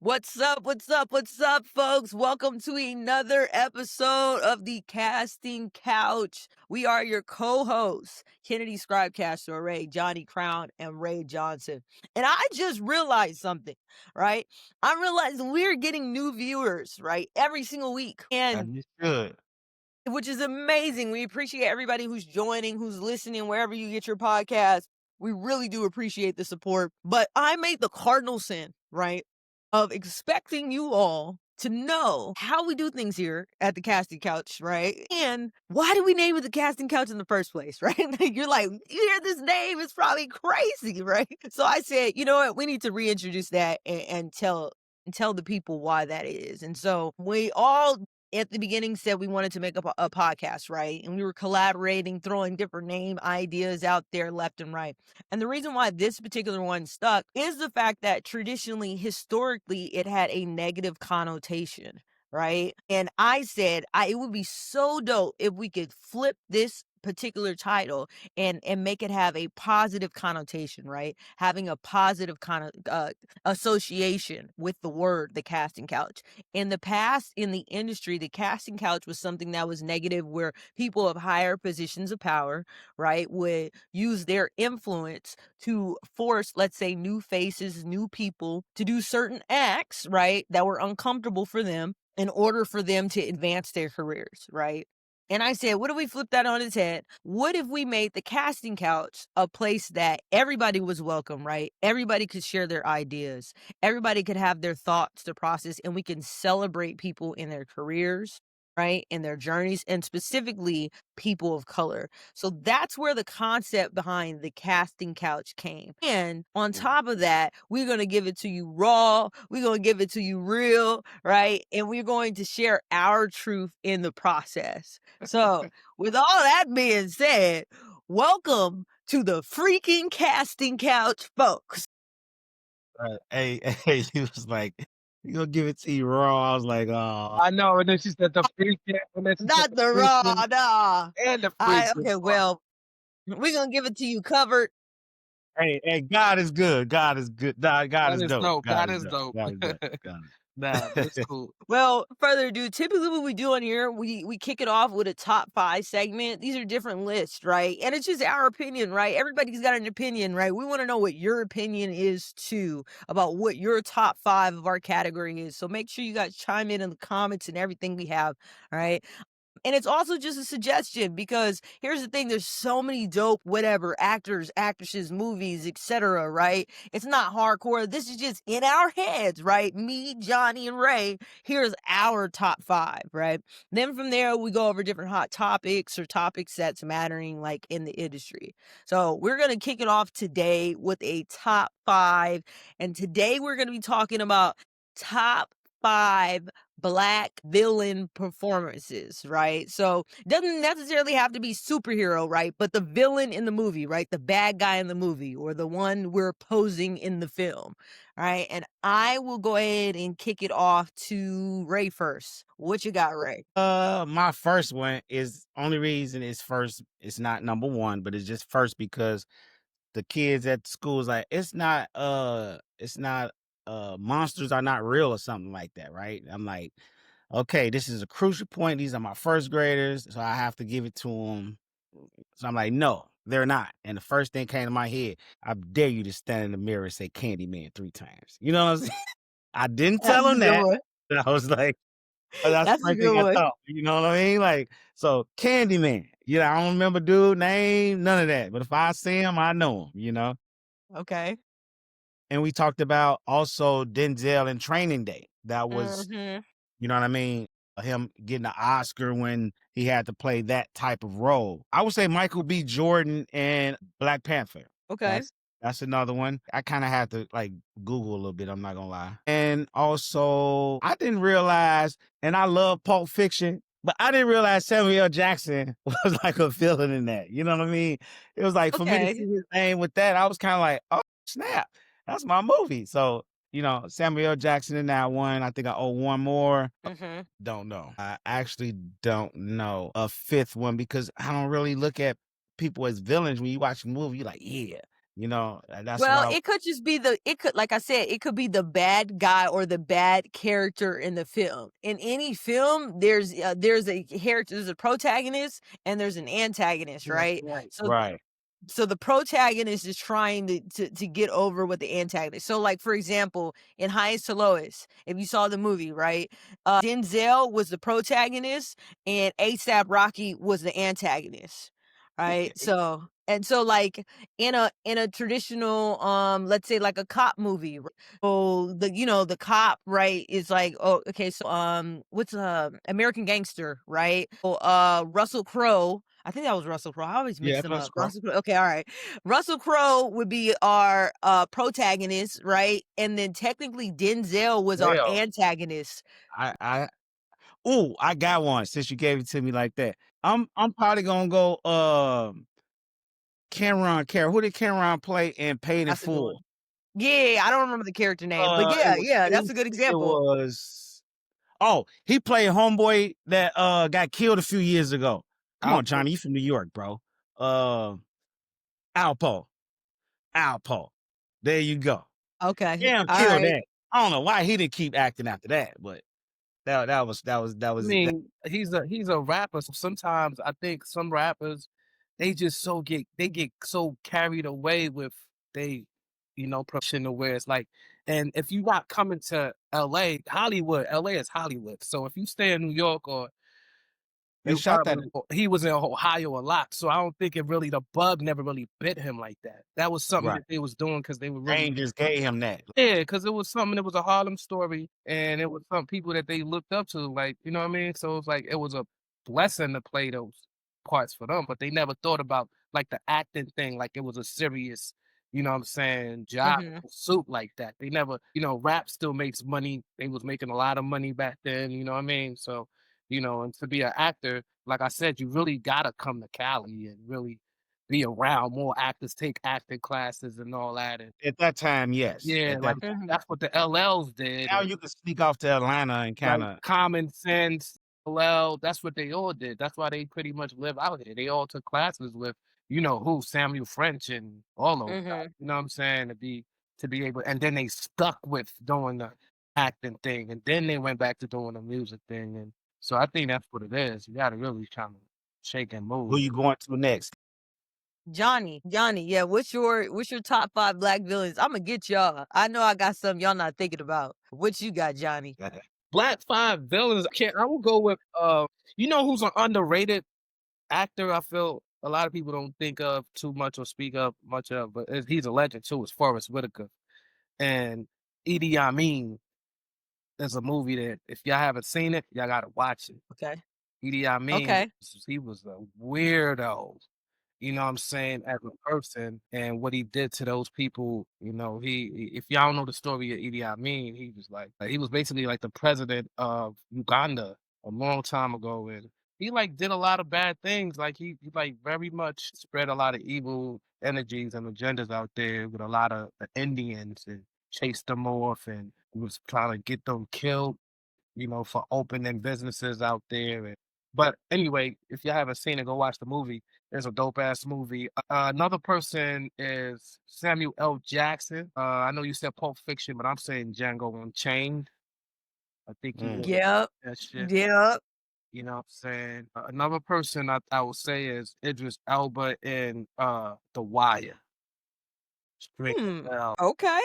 What's up? What's up? What's up, folks? Welcome to another episode of the Casting Couch. We are your co-hosts, Kennedy Scribecast, Ray, Johnny Crown, and Ray Johnson. And I just realized something, right? I realized we're getting new viewers, right? Every single week. And You should. which is amazing. We appreciate everybody who's joining, who's listening, wherever you get your podcast. We really do appreciate the support. But I made the cardinal sin, right, of expecting you all to know how we do things here at the Casting Couch, right? And why do we name it the Casting Couch in the first place, right? You're like, you hear this name, it's probably crazy, right? So I said, you know what, we need to reintroduce that and tell the people why that is. And so we all at the beginning said we wanted to make a podcast, right? And we were collaborating, throwing different name ideas out there left and right. And the reason why this particular one stuck is the fact that traditionally, historically, it had a negative connotation, right? And I said it would be so dope if we could flip this particular title and make it have a positive connotation, right? Having a positive kind of association with the word the casting couch. In the past, in the industry, the casting couch was something that was negative, where people of higher positions of power, right, would use their influence to force, let's say, new faces, new people to do certain acts, right, that were uncomfortable for them in order for them to advance their careers, right? And I said, what if we flip that on its head? What if we made the casting couch a place that everybody was welcome, right? Everybody could share their ideas. Everybody could have their thoughts to process, and we can celebrate people in their careers, right? In their journeys, and specifically people of color. So that's where the concept behind the casting couch came. And on top of that, we're going to give it to you raw. We're going to give it to you real, right? And we're going to share our truth in the process. So, with all that being said, welcome to the freaking casting couch, folks. Hey, hey, he was like, "You gonna give it to you raw?" I was like, "Oh, I know, and then she said the freaking, and then she said Not the the raw, freaking nah. and the freaking Okay, raw. well, we're gonna give it to you covered. hey, God is good. God is good. God God is is dope. dope. God God is is dope. dope. God is dope. God Nah, that's is." cool. Well, further ado, typically what we do on here, we kick it off with a top 5 segment. These are different lists, right? And it's just our opinion, right? Everybody's got an opinion, right? We want to know what your opinion is too about what your top 5 of our category is. So make sure you guys chime in the comments and everything we have, all right? And it's also just a suggestion, because here's the thing, there's so many dope whatever actors, actresses, movies, etc., right? It's not hardcore. This is just in our heads, right? Me, Johnny, and Ray. Here's our top 5, right? Then from there we go over different hot topics or topics that's mattering like in the industry. So we're going to kick it off today with a top 5, and today we're going to be talking about top 5 Black villain performances, right? So it doesn't necessarily have to be superhero, right? But the villain in the movie, right? The bad guy in the movie, or the one we're posing in the film, right? And I will go ahead and kick it off to Ray first. What you got, Ray? My first one is only reason it's first. It's not number one, but it's just first because the kids at school is like, it's not monsters are not real or something like that, right? I'm like, okay, this is a crucial point. These are my first graders, so I have to give it to them. So I'm like, no, they're not. And the first thing came to my head, I dare you to stand in the mirror and say Candyman 3 times. You know what I'm saying? I didn't tell That's a them good that. one. But I was like, oh, that's the That's a first thing good I one. thought. You know what I mean? Like, so Candyman. I don't remember dude name, none of that. But if I see him, I know him, Okay. And we talked about also Denzel in Training Day. That was, Mm-hmm. you know what I mean? Him getting an Oscar when he had to play that type of role. I would say Michael B. Jordan and Black Panther. Okay. That's another one. I kind of had to like Google a little bit, I'm not gonna lie. And also, I didn't realize, and I love Pulp Fiction, but I didn't realize Samuel L. Jackson was like a villain in that. You know what I mean? It was like for me to Okay. see his name with that, I was kind of like, oh snap, that's my movie. So Samuel L. Jackson in that one. I think I owe one more. Mm-hmm. Don't know. I actually don't know a fifth one because I don't really look at people as villains when you watch a movie. You're like, yeah. You know, that's what Well, I. it could just be like I said, it could be the bad guy or the bad character in the film. In any film, there's a character, there's a protagonist and there's an antagonist, Right, right? right. So Right. so the protagonist is trying to get over with the antagonist. So like for example, in Highest to Lowest, if you saw the movie, right? Denzel was the protagonist and ASAP Rocky was the antagonist. Right? Okay. So like in a traditional let's say like a cop movie. So the cop, right, is like, oh, okay, so what's American Gangster, right? So Russell Crowe, I think that was Russell Crowe. I always Yeah, mix that's them what's up. called. Russell Crowe. Okay, all right. Russell Crowe would be our protagonist, right? And then technically Denzel was our Dale. antagonist. I Ooh, I got one since you gave it to me like that. I'm probably gonna go Cameron Carroll. Who did Cameron play in Paid in That's a good one. Full? Yeah, I don't remember the character name, but It yeah, was yeah, that's a good Stacy, it example. was he played homeboy that got killed a few years ago. Come on, Alpo. Johnny, you from New York, bro. Alpo. Alpo. There you go. Okay. Damn, All killed right. that. I don't know why he didn't keep acting after that, but that was I it. mean, he's a rapper, so sometimes I think some rappers, they just get so carried away with they, profession where it's like, and if you not coming to LA, Hollywood, LA is Hollywood. So if you stay in New York or They you shot that probably he was in Ohio a lot, so I don't think the bug never really bit him like that. That was something right. that they was doing because they were really Dane just gave him that. yeah, because it was something. It was a Harlem story, and it was some people that they looked up to, like you know what I mean. So it was like it was a blessing to play those parts for them, but they never thought about like the acting thing, like it was a serious, what I'm saying, job Mhm. pursuit like that. They never, rap still makes money. They was making a lot of money back then. You know what I mean? So, and to be an actor, like I said, you really gotta come to Cali and really be around more actors, take acting classes and all that, and At that time, yes. yeah, At that like, Mhm. that's what the LLs did, now and, you can sneak off to Atlanta and like, kinda Common Sense, LL, that's what they all did. That's why they pretty much live out here. They all took classes with, who, Samuel French and all those guys, Mhm. you know what I'm saying, to be able and then they stuck with doing the acting thing, and then they went back to doing the music thing, and so I think that's what it is. You gotta really kinda shake and who move. you going to next? Johnny, yeah, what's your top 5 black villains? Imma get y'all. I know I got some y'all not thinking about. What you got, Johnny? Black 5 villains, I will go with, you know who's an underrated actor I feel a lot of people don't think of too much or speak of much of, but he's a legend too, is Forrest Whitaker. And Idi Amin is a movie that if y'all haven't seen it, y'all gotta watch it. Okay. Idi Amin, Okay. he was a weirdo, you know what I'm saying, as a person, and what he did to those people, if y'all don't know the story of Idi Amin, he was he was basically like the president of Uganda a long time ago, and he like did a lot of bad things. Like he like very much spread a lot of evil energies and agendas out there with a lot of the Indians and chased them off and was trying to get them killed, for opening businesses out there. But anyway, if you haven't seen it, go watch the movie. It's a dope ass movie. Another person is Samuel L. Jackson. I know you said Pulp Fiction, but I'm saying Django Unchained. I think he Mm. really Yep. that shit. Yep. You know what I'm saying? Another person I would say is Idris Elba in The Wire. Straight Hmm. hell. Okay.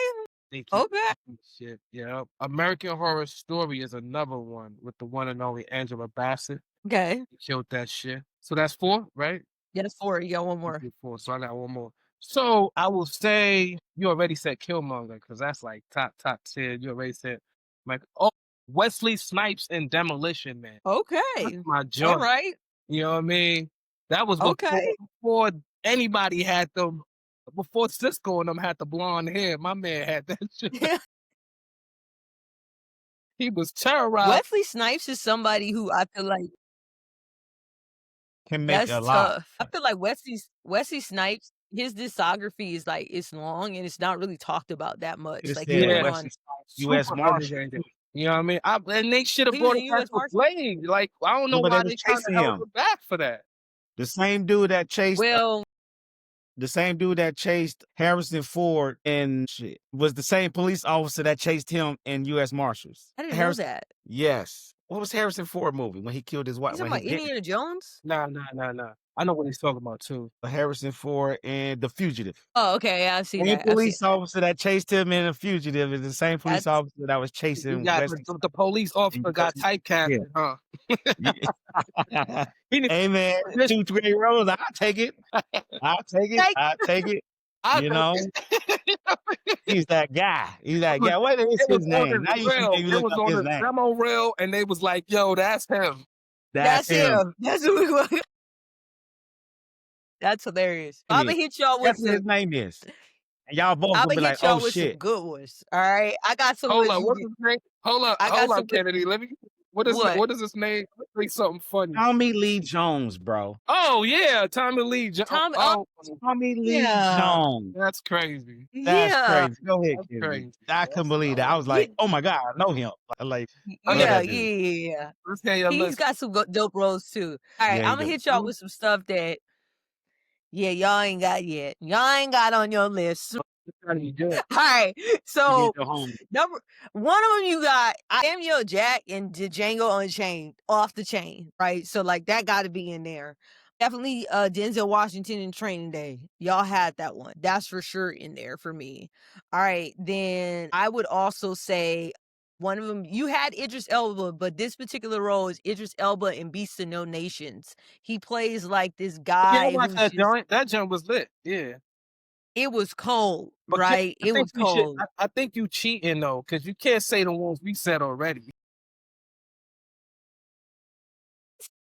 Think he Okay. shit. Yeah. American Horror Story is another one with the one and only Angela Bassett. Okay. He killed that shit. So that's 4, right? Yeah, that's 4. You got one You more. did 4, so I got one more. So I will say you already said Killmonger because that's like top tier. You already said like Wesley Snipes in Demolition Man. That's Okay. my All joint. right. You know what I mean? That was Okay. before anybody had them. Before Cisco and them had the blonde hair, my man had that shit. He was terrorized. Wesley Snipes is somebody who I feel like Can make that's a lot. tough. I feel like Wesley Snipes, his discography is like it's long and it's not really talked about that much. Just Like he said was Yeah. on U.S. Super Marshal. underrated. You know what I mean? And they should have he was brought a it back US for Marshal. Blade. Like, I don't know Yeah, but they why was they trying to chasing elbow him. back for that. The same dude that chased Well, The same dude that chased Harrison Ford and shit was the same police officer that chased him in U.S. Marshals. I didn't know Harrison, that. yes. What was Harrison Ford movie when he killed his wife? You When talking he about didn't? Indiana Jones? Nah. I know what he's talking about too. Harrison Ford and The Fugitive. Oh, okay. Yeah, I've seen Same that. I've seen police that. officer that chased him in The Fugitive is the same police That's officer that was You chasing got Wesley. the police officer got Yeah. typecasted, huh? He didn't- Hey man, This- 2 3 rows. I'll take it. I'll take it. Thank- I'll take it. I You think know, he's that guy. He's that guy. What is it was his on name? his Now you should rail. maybe It look was up on his his name. demo reel, and they was like, "Yo, that's him." That's him. That's who we want. That's hilarious. It I'm is. gonna hit y'all with That's what his some. name is. And y'all both I'm gonna gonna be like, hit y'all oh with some shit. good ones. All right, I got some. Hold ones up, you what's get- his name? Hold up, I got hold some up, Kennedy. Let me. What What? is his name? Let's say something funny. Tommy Lee Jones, bro. Oh yeah, Tommy Lee Jones. Tommy Lee Yeah. Jones. That's crazy. That's Yeah, crazy. Go ahead, That's Kennedy. crazy. I couldn't believe that. I was like, oh my God, I know him. Like, I love yeah, that yeah, dude. yeah. Let's hear your He's list. got some dope roles too. All right, Yeah, he I'm gonna does. hit y'all with some stuff that, yeah, y'all ain't got yet. Y'all ain't got on your list. All right, so You get your home. one of them you got Samuel Jack and Django Unchained off the chain, right? So like that got to be in there. Definitely Denzel Washington in Training Day. Y'all had that one. That's for sure in there for me. All right, then I would also say one of them you had Idris Elba, but this particular role is Idris Elba in Beasts of No Nations. He plays like this guy. Yeah, I watched who's that just- joint. That joint was lit. Yeah. It was cold, But right? It was cold. I think you cheating though, because you can't say the ones we said already.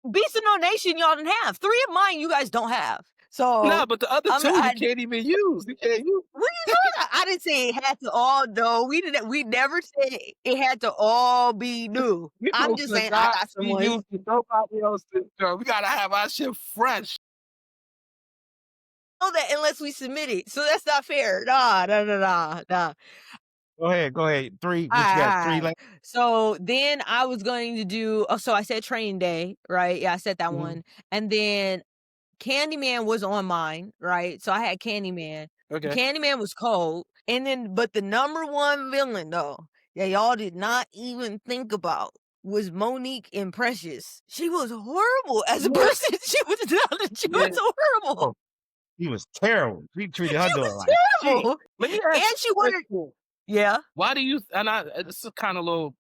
Beast of No Nation, y'all didn't have. 3 of mine, you guys don't have. So Nah, but the other two you I- can't even use. You can't use. what are you talking about? I didn't say it had to all. No, we didn't. We never said it had to all be new. We I'm don't just saying I forgot got some we ones. used to nobody else. We gotta have our shit fresh. Know that unless we submit it, so that's not fair. Nah. Go ahead. 3. What you got? 3 Alright. left? So then I was going to do. Oh, so I said Training Day, right? Yeah, I said that Mhm. one, and then Candyman was on mine, right? So I had Candyman. Okay. Candyman was cold. And then, but the number one villain, though, that y'all did not even think about was Monique in Precious. She was horrible as a person. She was horrible. He was terrible. He treated her She daughter was like shit. terrible. Let me ask And she wanted, yeah. why do you? And it's a kind of little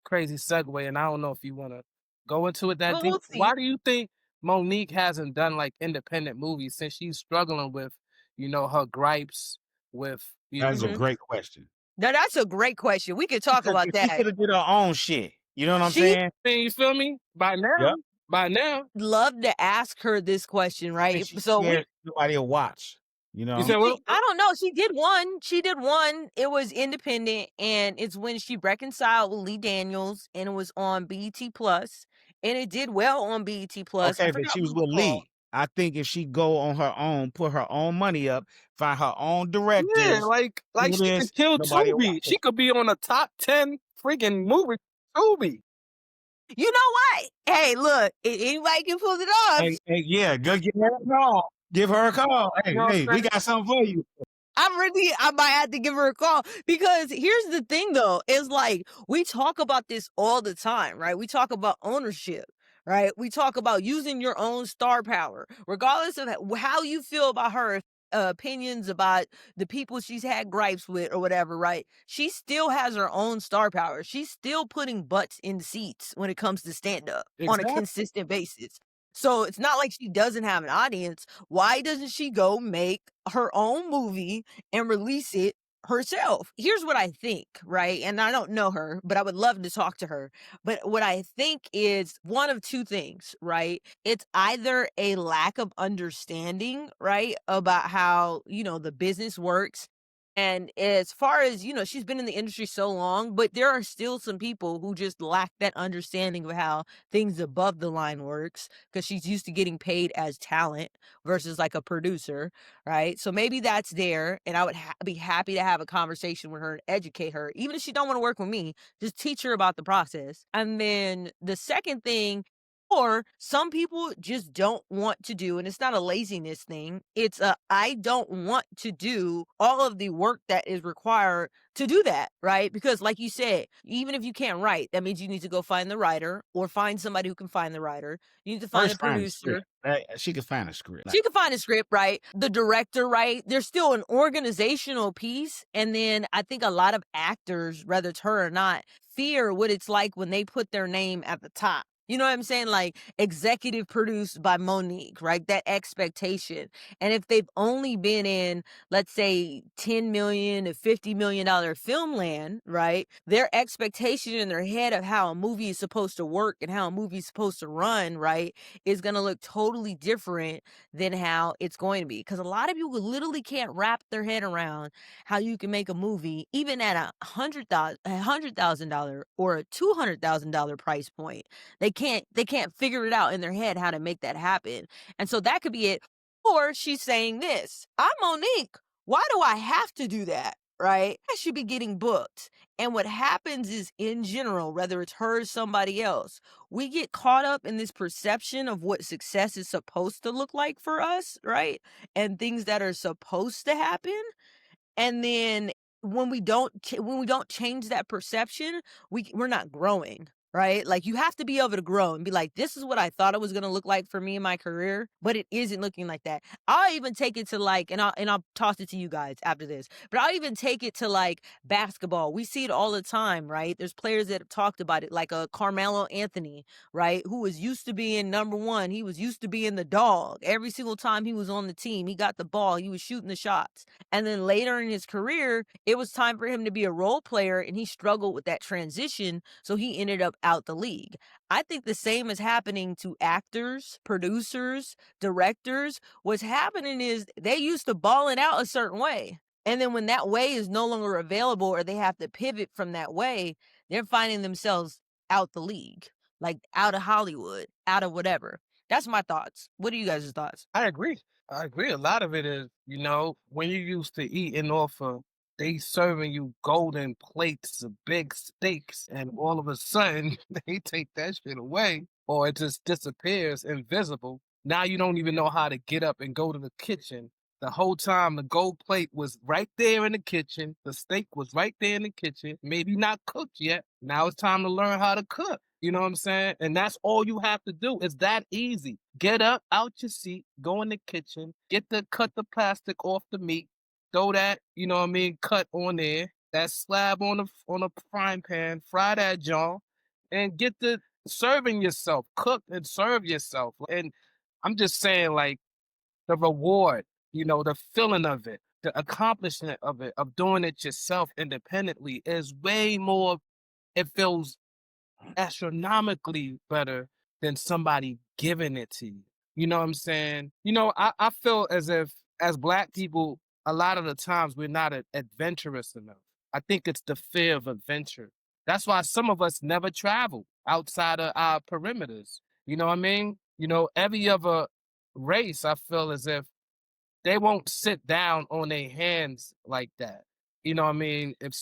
crazy segue, and I don't know if you want to go into it that Well, deep. we'll see. Why do you think Monique hasn't done like independent movies since she's struggling with, her gripes with? That's a Mhm. great question. Now, that's a great question. We could talk about She that. could have did her own shit. You know what I'm She- saying? You feel me? By now, Love to ask her this question, right? She So we, scared nobody will watch. You know? you said well, I don't know. She did one. It was independent, and it's when she reconciled with Lee Daniels, and it was on BET Plus, and it did well on BET Plus. I Okay, but forgot she was what with it's called. Lee. I think if she go on her own, put her own money up, find her own directors. yeah, like do she this, could kill nobody will Tubi. watch She it. could be on a top 10 freaking movie. Tubi. You know what? Hey, look, anybody can pull it off. Hey, yeah, go give her a call. Give her a call. Hey, You know what I'm we got something for you. I might have to give her a call, because here's the thing though, is like we talk about this all the time, right? We talk about ownership, right? We talk about using your own star power, regardless of how you feel about her opinions about the people she's had gripes with or whatever, right? She still has her own star power. She's still putting butts in seats when it comes to stand up on a Exactly. consistent basis. So it's not like she doesn't have an audience. Why doesn't she go make her own movie and release it herself? Here's what I think, right? And I don't know her, but I would love to talk to her. But what I think is one of two things, right? It's either a lack of understanding, right, about how, the business works. And as far as, she's been in the industry so long, but there are still some people who just lack that understanding of how things above the line works, because she's used to getting paid as talent versus like a producer, right? So maybe that's there, and I would be happy to have a conversation with her and educate her, even if she don't want to work with me. Just teach her about the process. And then the second thing, Or some people just don't want to do, and it's not a laziness thing. It's a, I don't want to do all of the work that is required to do that, right? Because like you said, even if you can't write, that means you need to go find the writer or find somebody who can find the writer. You need to find a First, find a script. producer. She could find a script. She can find a script, right? The director, right? There's still an organizational piece. And then I think a lot of actors, whether it's her or not, fear what it's like when they put their name at the top. You know what I'm saying? Like executive produced by Monique, right? That expectation. And if they've only been in, let's say, $10 million to $50 million film land, right? Their expectation in their head of how a movie is supposed to work and how a movie is supposed to run, right, is going to look totally different than how it's going to be. Because a lot of people literally can't wrap their head around how you can make a movie even at $100,000 or a $200,000 price point. They can't figure it out in their head how to make that happen. And so that could be it. Or she's saying this, I'm Monique. Why do I have to do that? Right? I should be getting booked. And what happens is, in general, whether it's her or somebody else, we get caught up in this perception of what success is supposed to look like for us, right? And things that are supposed to happen. And then when we don't change that perception, we're not growing, right? Like you have to be able to grow and be like, this is what I thought it was going to look like for me in my career, but it isn't looking like that. I'll even take it to like, and I'll toss it to you guys after this, but I'll even take it to like basketball. We see it all the time, right? There's players that have talked about it, like a Carmelo Anthony, right? Who was used to being number one. He was used to being the dog. Every single time he was on the team, he got the ball, he was shooting the shots. And then later in his career, it was time for him to be a role player, and he struggled with that transition. So he ended up out the league. I think the same is happening to actors, producers, directors. What's happening is they used to ball it out a certain way. And then when that way is no longer available or they have to pivot from that way, they're finding themselves out the league, like out of Hollywood, out of whatever. That's my thoughts. What are you guys' thoughts? I agree. I agree. A lot of it is, when you used to eating off of, they serving you golden plates of big steaks, and all of a sudden they take that shit away, or it just disappears invisible. Now you don't even know how to get up and go to the kitchen. The whole time the gold plate was right there in the kitchen. The steak was right there in the kitchen. Maybe not cooked yet. Now it's time to learn how to cook. You know what I'm saying? And that's all you have to do. It's that easy. Get up out your seat, go in the kitchen, cut the plastic off the meat, throw that, cut on there, that slab on the frying pan, fry that John, and get the serving yourself, cook and serve yourself. And I'm just saying, like, the reward, the feeling of it, the accomplishment of it, of doing it yourself independently is way more, it feels astronomically better than somebody giving it to you. You know what I'm saying? I feel as if, as Black people, a lot of the times we're not adventurous enough. I think it's the fear of adventure. That's why some of us never travel outside of our perimeters. You know what I mean? Every other race, I feel as if they won't sit down on their hands like that. You know what I mean? If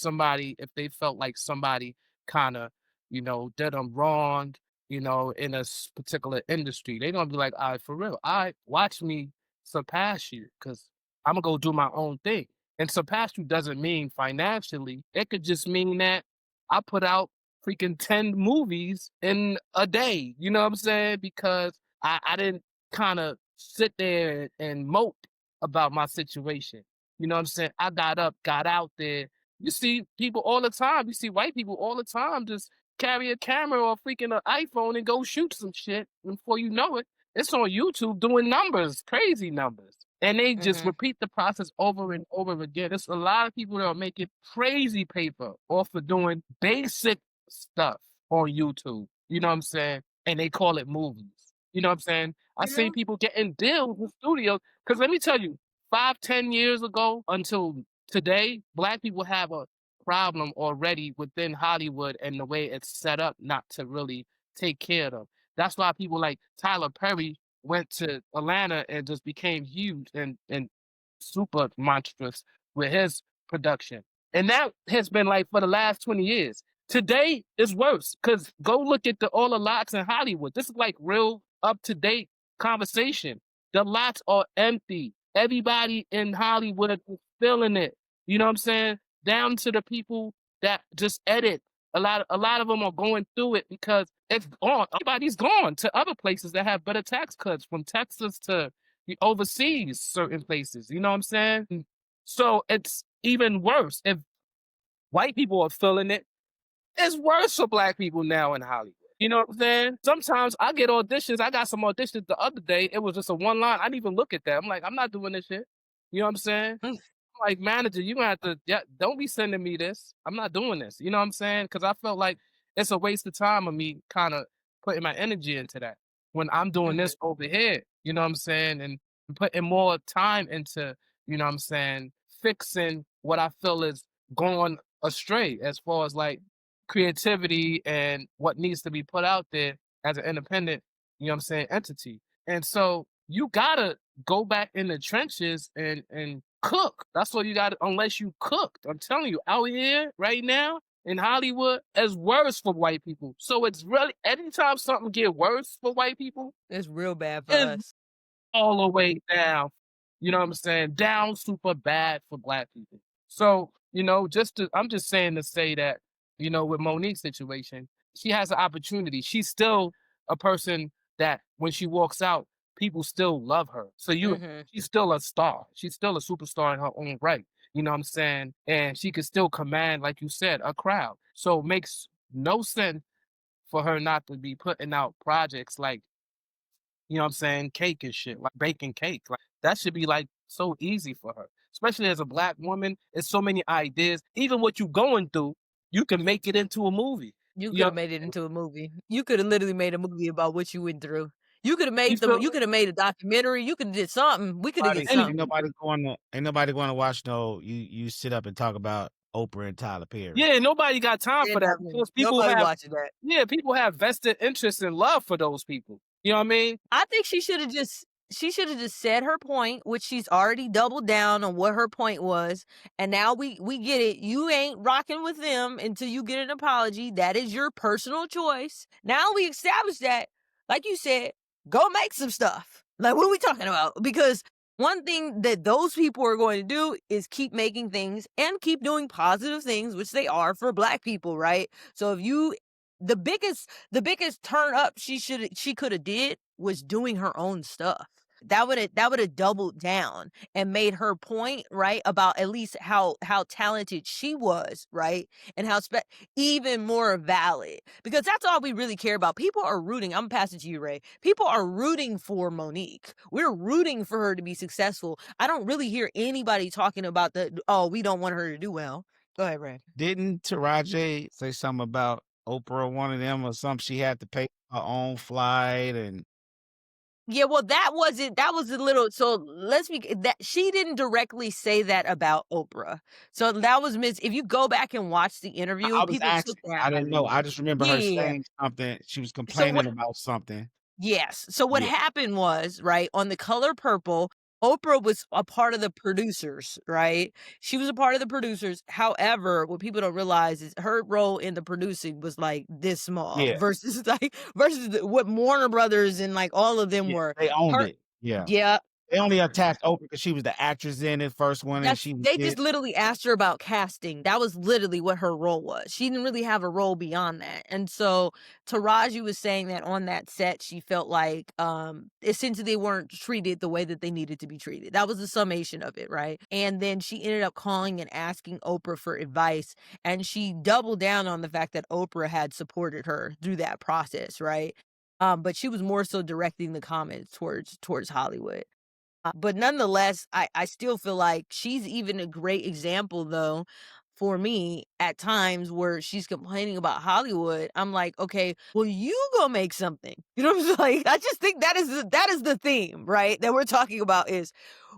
they felt like somebody kind of, did them wrong, in a particular industry, they gonna be like, all right, for real, all right, watch me surpass you, because I'm gonna go do my own thing. And surpass you doesn't mean financially. It could just mean that I put out freaking 10 movies in a day. You know what I'm saying? Because I didn't kind of sit there and mope about my situation. You know what I'm saying? I got up, got out there. You see people all the time. You see white people all the time just carry a camera or freaking an iPhone and go shoot some shit. And before you know it, it's on YouTube doing numbers, crazy numbers. And they just repeat the process over and over again. There's a lot of people that are making crazy paper off of doing basic stuff on YouTube. You know what I'm saying? And they call it movies. You know what I'm saying? I see people getting deals with studios. Because let me tell you, 5-10 years ago until today, Black people have a problem already within Hollywood and the way it's set up not to really take care of them. That's why people like Tyler Perry went to Atlanta and just became huge and super monstrous with his production. And that has been like for the last 20 years. Today is worse because go look at all the lots in Hollywood. This is like real up to date conversation. The lots are empty. Everybody in Hollywood is feeling it. You know what I'm saying? Down to the people that just edit. A lot of them are going through it because it's gone. Everybody's gone to other places that have better tax cuts, from Texas to the overseas, certain places. You know what I'm saying? So it's even worse. If white people are feeling it, it's worse for black people now in Hollywood. You know what I'm saying? Sometimes I get auditions. I got some auditions the other day. It was just a one line. I didn't even look at that. I'm like, I'm not doing this shit. You know what I'm saying? Mm. I'm like, manager, you gonna have to, yeah, don't be sending me this. I'm not doing this. You know what I'm saying? Because I felt like it's a waste of time of me kind of putting my energy into that when I'm doing Mhm. this over here. You know what I'm saying? And putting more time into, you know what I'm saying, fixing what I feel is going astray as far as like creativity and what needs to be put out there as an independent, you know what I'm saying, entity. And so you gotta go back in the trenches and cook. That's what you gotta, unless you cooked. I'm telling you, out here right now in Hollywood, it's worse for white people. So it's really anytime something get worse for white people, It's real bad for it's us. all the way down. You know what I'm saying? Down super bad for black people. So, I'm just saying to say that, with Monique's situation, she has an opportunity. She's still a person that when she walks out, people still love her. So Mhm. she's still a star. She's still a superstar in her own right. You know what I'm saying? And she could still command, like you said, a crowd. So it makes no sense for her not to be putting out projects like, you know what I'm saying, cake and shit, like baking cake. Like that should be like so easy for her. Especially as a black woman, it's so many ideas. Even what you going through, you can make it into a movie. You You could know, have made it into a movie. You could have literally made a movie about what you went through. You could have you made feel you could have made a documentary. You could have did something. We could have did Nobody, any something. ain't nobody going to watch you sit up and talk about Oprah and Tyler Perry. yeah, nobody got time Yeah, for that nothing. because Nobody watching that. people have vested interest and love for those people. You know what I mean? I think she should have just said her point, which she's already doubled down on what her point was, and now we get it. You ain't rocking with them until you get an apology. That is your personal choice. Now we established that, like you said, go make some stuff. Like what are we talking about? Because one thing that those people are going to do is keep making things and keep doing positive things, which they are for black people, right? So if you the biggest turn up she could have did was doing her own stuff. That would have doubled down and made her point, right, about at least how talented she was, right, and even more valid, because that's all we really care about. People are rooting. I'm passing to you, Ray. People are rooting for Monique. We're rooting for her to be successful. I don't really hear anybody talking about we don't want her to do well. Go ahead, Ray. Didn't Taraji say something about Oprah, one of them, or something? She had to pay her own flight, and Yeah, well, that was a little, so let's be that she didn't directly say that about Oprah. So that was if you go back and watch the interview, I was people took asking. that I out didn't of know. it. I just remember Yeah, her yeah, yeah. saying something. She was So what complaining about something. Yes. So what Yeah, happened was, right, on The Color Purple, Oprah was a part of the producers, right? She was a part of the producers. However, what people don't realize is her role in the producing was like this small yeah, versus what Warner Brothers and like all of them yeah. were. They owned Her it. Yeah, Yeah, they only attacked Oprah because she was the actress in it, first one, and she they just did. literally asked her about casting. That was literally what her role was. She didn't really have a role beyond that. And so Taraji was saying that on that set, she felt like essentially they weren't treated the way that they needed to be treated. That was the summation of it, right? And then she ended up calling and asking Oprah for advice. And she doubled down on the fact that Oprah had supported her through that process, right? But she was more so directing the comments towards Hollywood. But nonetheless, I still feel like she's even a great example, though, for me at times where she's complaining about Hollywood. I'm like, okay, well, you go make something. You know what I'm saying? Like, I just think that is the theme, right? That we're talking about is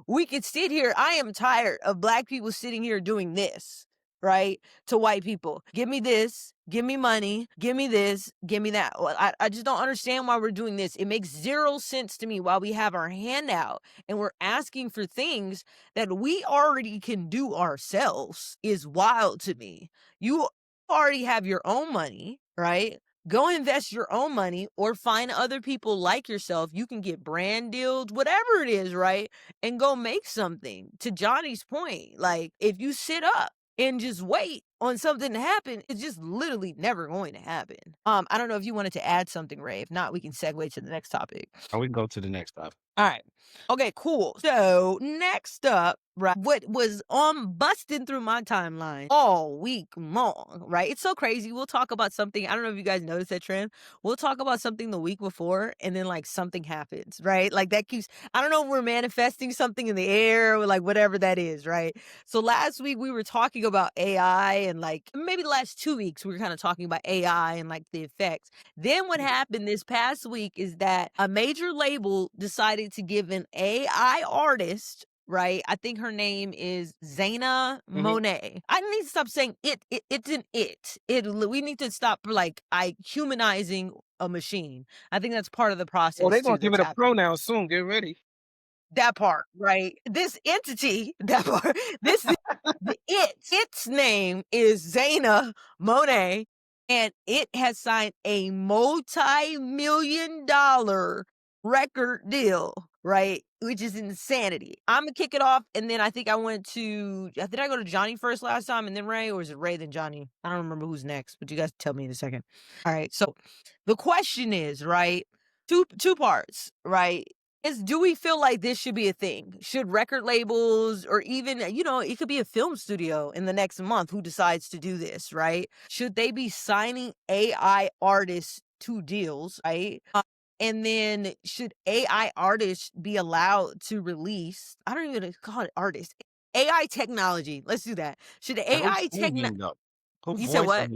we could sit here. I am tired of black people sitting here doing this, right? To white people. Give me this, give me money, give me this, give me that. Well, I just don't understand why we're doing this. It makes zero sense to me why we have our hand out and we're asking for things that we already can do ourselves is wild to me. You already have your own money, right? Go invest your own money or find other people like yourself. You can get brand deals, whatever it is, right? And go make something. To Johnny's point, like if you sit up and just wait on something to happen, it's just literally never going to happen. I don't know if you wanted to add something, Ray. If not, we can segue to the next topic. Or we can go to the next topic. All right. Okay, cool. So next up, right, what was on busting through my timeline all week long, right? It's so crazy. We'll talk about something. I don't know if you guys noticed that trend. We'll talk about something the week before and then like something happens, right? Like that keeps, I don't know if we're manifesting something in the air or like whatever that is, right? So last week we were talking about AI and like maybe the last 2 weeks we were kind of talking about AI and like the effects. Then what happened this past week is that a major label decided to give an AI artist, right? I think her name is Zaina Monet. I need to stop saying it's an it. We need to stop like humanizing a machine. I think that's part of the process. Well, they're gonna too give it that's a happening. pronoun soon. Get ready. That part, right? This entity, that part, its name is Zaina Monet, and it has signed a multi-million-dollar record deal, right? Which is insanity. I'm gonna kick it off, and then I think did I go to Johnny first last time, and then Ray, or is it Ray then Johnny? I don't remember who's next, but you guys tell me in a second. All right, so the question is, right? Two parts, right? Do we feel like this should be a thing? Should record labels or even, it could be a film studio in the next month who decides to do this, right? Should they be signing AI artists to deals, right? And then should AI artists be allowed to release, I don't even call it artists, AI technology. Let's do that. Should AI technology, you said what?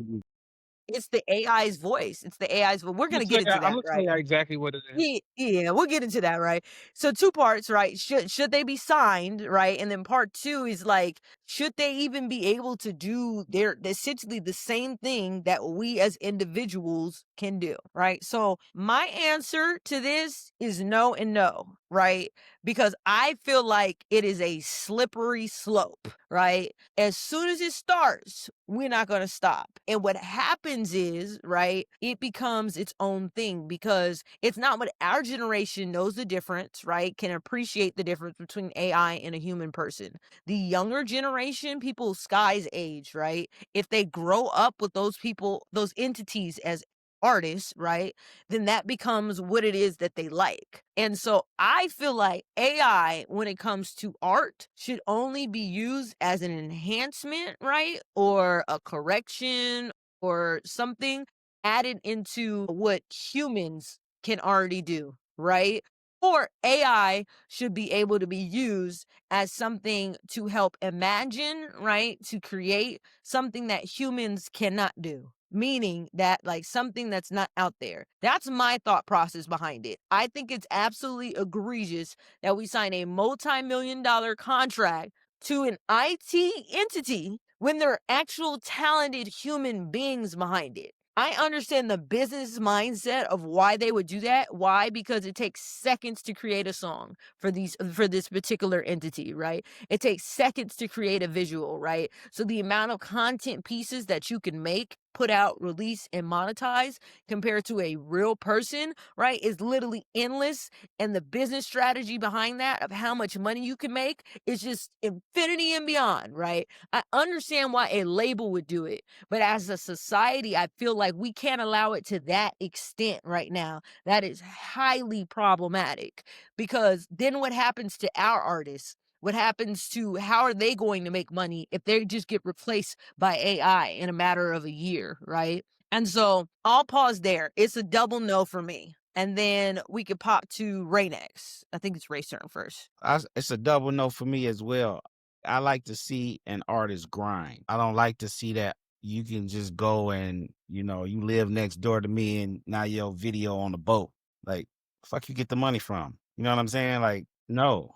It's the AI's voice. It's the AI's voice. We're gonna get into I'm that, gonna tell right? you exactly what it is. Yeah, we'll get into that, right? So 2 parts, right? Should they be signed, right? And then part 2 is like, should they even be able to do essentially the same thing that we as individuals can do, right? So my answer to this is no and no, right? Because I feel like it is a slippery slope, right? As soon as it starts, we're not going to stop. And what happens is, right, it becomes its own thing because it's not what our generation knows the difference, right? Can appreciate the difference between AI and a human person. The younger generation, people Sky's age, right? If they grow up with those people, those entities as artists, right? Then that becomes what it is that they like. And so I feel like AI, when it comes to art, should only be used as an enhancement, right? Or a correction or something added into what humans can already do, right? Or AI should be able to be used as something to help imagine, right? To create something that humans cannot do. Meaning that, like, something that's not out there. That's my thought process behind it. I think it's absolutely egregious that we sign a multi-million-dollar contract to an IT entity when there are actual talented human beings behind it. I understand the business mindset of why they would do that. Why? Because it takes seconds to create a song for this particular entity, right? It takes seconds to create a visual, right? So the amount of content pieces that you can make, put out, release, and monetize compared to a real person, right, is literally endless. And the business strategy behind that of how much money you can make is just infinity and beyond, right? I understand why a label would do it, but as a society, I feel like we can't allow it to that extent right now. That is highly problematic because then what happens to our artists? What happens to how are they going to make money if they just get replaced by AI in a matter of a year, right? And so I'll pause there. It's a double no for me. And then we could pop to Ray next. I think it's Ray's turn first. It's a double no for me as well. I like to see an artist grind. I don't like to see that you can just go and, you live next door to me and now your video on the boat. Like, fuck you get the money from? You know what I'm saying? Like, no.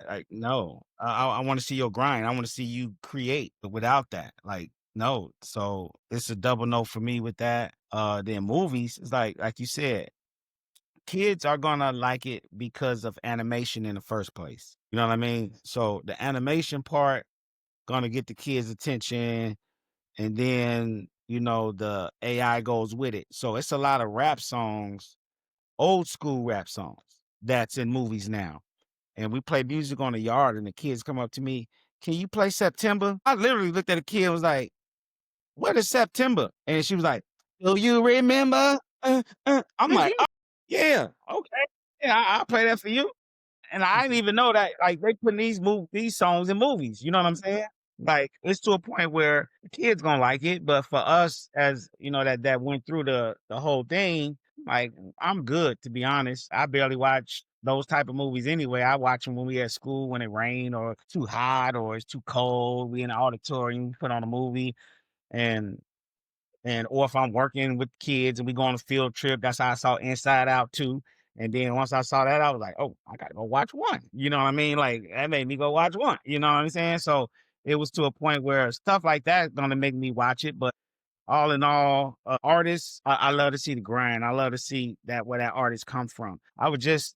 Like, no. I want to see your grind. I want to see you create. But without that, like, no. So it's a double no for me with that. Then movies, it's like you said, kids are gonna like it because of animation in the first place. You know what I mean? So the animation part gonna get the kids' attention, and then the AI goes with it. So it's a lot of rap songs, old school rap songs that's in movies now. And we play music on the yard, and the kids come up to me, "Can you play September?" I literally looked at the kid and was like, "What is September?" And she was like, "Do you remember?" I'm like, "Oh, yeah, okay. Yeah, I'll play that for you." And I didn't even know that, like, they putting these songs in movies, you know what I'm saying? Like, it's to a point where the kids gonna like it, but for us, as that went through the whole thing, like, I'm good, to be honest. I barely watch those type of movies anyway. I watch them when we at school, when it rain or it's too hot or it's too cold. We in the auditorium, put on a movie, and or if I'm working with kids and we go on a field trip. That's how I saw Inside Out too. And then once I saw that, I was like, "Oh, I gotta go watch one." You know what I mean? Like, that made me go watch one. You know what I'm saying? So it was to a point where stuff like that is gonna make me watch it. But all in all, artists, I love to see the grind. I love to see that where that artist comes from.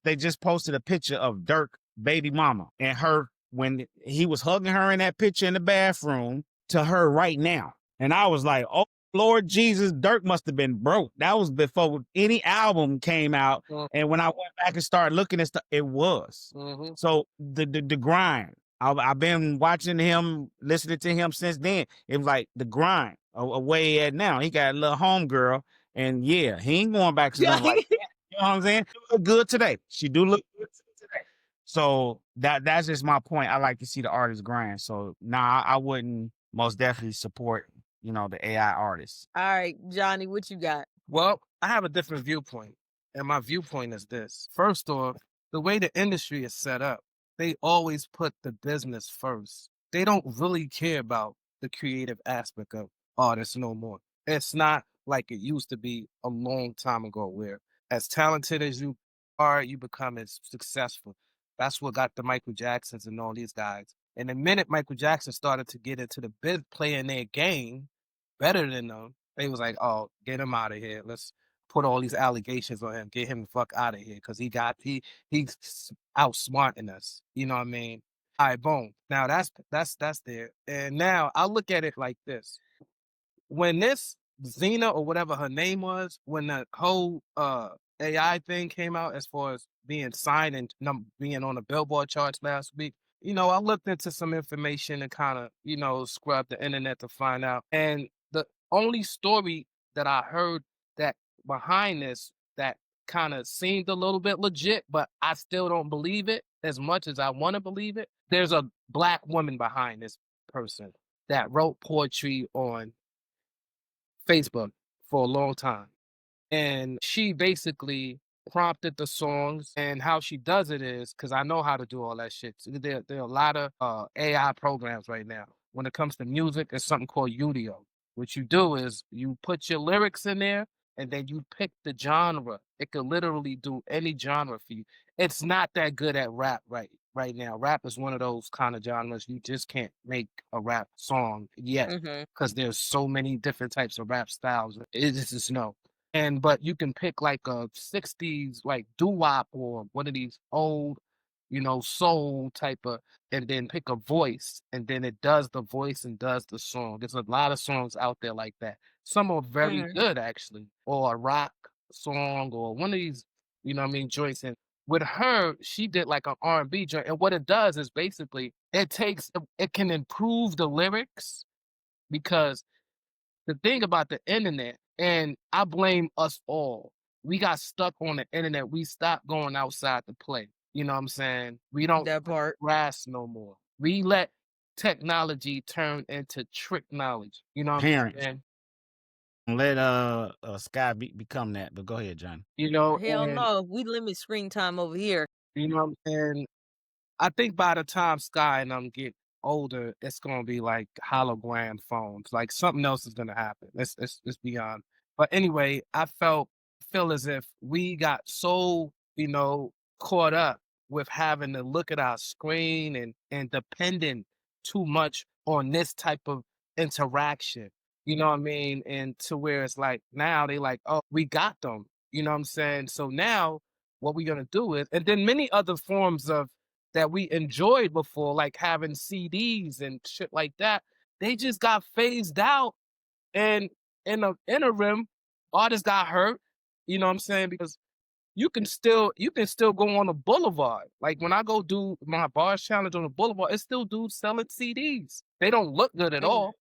They just posted a picture of Dirk baby mama and her when he was hugging her in that picture in the bathroom to her right now. And I was like, "Oh, Lord Jesus, Dirk must have been broke." That was before any album came out. And when I went back and started looking at stuff, it was. Mm-hmm. So the grind. I've been watching him, listening to him since then. It was like the grind of where he at now. He got a little homegirl, and yeah, he ain't going back to nothing like that. You know what I'm saying? She look good today. She do look good today. So that's just my point. I like to see the artist grind. So nah, I wouldn't most definitely support the AI artists. All right, Johnny, what you got? Well, I have a different viewpoint, and my viewpoint is this. First off, the way the industry is set up, they always put the business first. They don't really care about the creative aspect of artists no more. It's not like it used to be a long time ago where as talented as you are, you become as successful. That's what got the Michael Jacksons and all these guys. And the minute Michael Jackson started to get into the playing their game better than them, they was like, "Oh, get him out of here. Let's put all these allegations on him. Get him the fuck out of here because he's outsmarting us." You know what I mean? All right, boom. Now that's there. And now I look at it like this: when this Xena or whatever her name was, when the whole AI thing came out as far as being signed and being on the Billboard charts last week, I looked into some information and kind of, scrubbed the internet to find out. And the only story that I heard that behind this that kind of seemed a little bit legit, but I still don't believe it as much as I want to believe it. There's a black woman behind this person that wrote poetry on Facebook for a long time. And she basically prompted the songs, and how she does it is because I know how to do all that shit. So there are a lot of AI programs right now. When it comes to music, there's something called Udio. What you do is you put your lyrics in there and then you pick the genre. It could literally do any genre for you. It's not that good at rap right now. Rap is one of those kind of genres you just can't make a rap song yet Mm-hmm. because there's so many different types of rap styles. It's just no. But you can pick like a 60s like doo-wop or one of these old, soul type of, and then pick a voice and then it does the voice and does the song. There's a lot of songs out there like that. Some are very Mm-hmm. good actually, or a rock song or one of these, joints. And with her, she did like an R&B joint. And what it does is basically it can improve the lyrics because the thing about the internet, and I blame us all, we got stuck on the internet. We stopped going outside to play. You know what I'm saying? We don't That part. grass no more. We let technology turn into trick knowledge. You know what I'm Parents, saying? let Sky become that. But go ahead, John. Hell And no. We limit screen time over here. you know what I'm saying? I think by the time Sky and them get older, it's gonna be like hologram phones. Like something else is gonna happen. It's beyond. But anyway, feel as if we got so, caught up with having to look at our screen and depending too much on this type of interaction. You know what I mean? And to where it's like now they like, "Oh, we got them." You know what I'm saying? So now what we're gonna do is, and then many other forms of that we enjoyed before, like having CDs and shit like that, they just got phased out. And in the interim, artists got hurt. You know what I'm saying? Because you can still go on the boulevard. Like when I go do my bars challenge on the boulevard, it's still dudes selling CDs. They don't look good at Mm. all.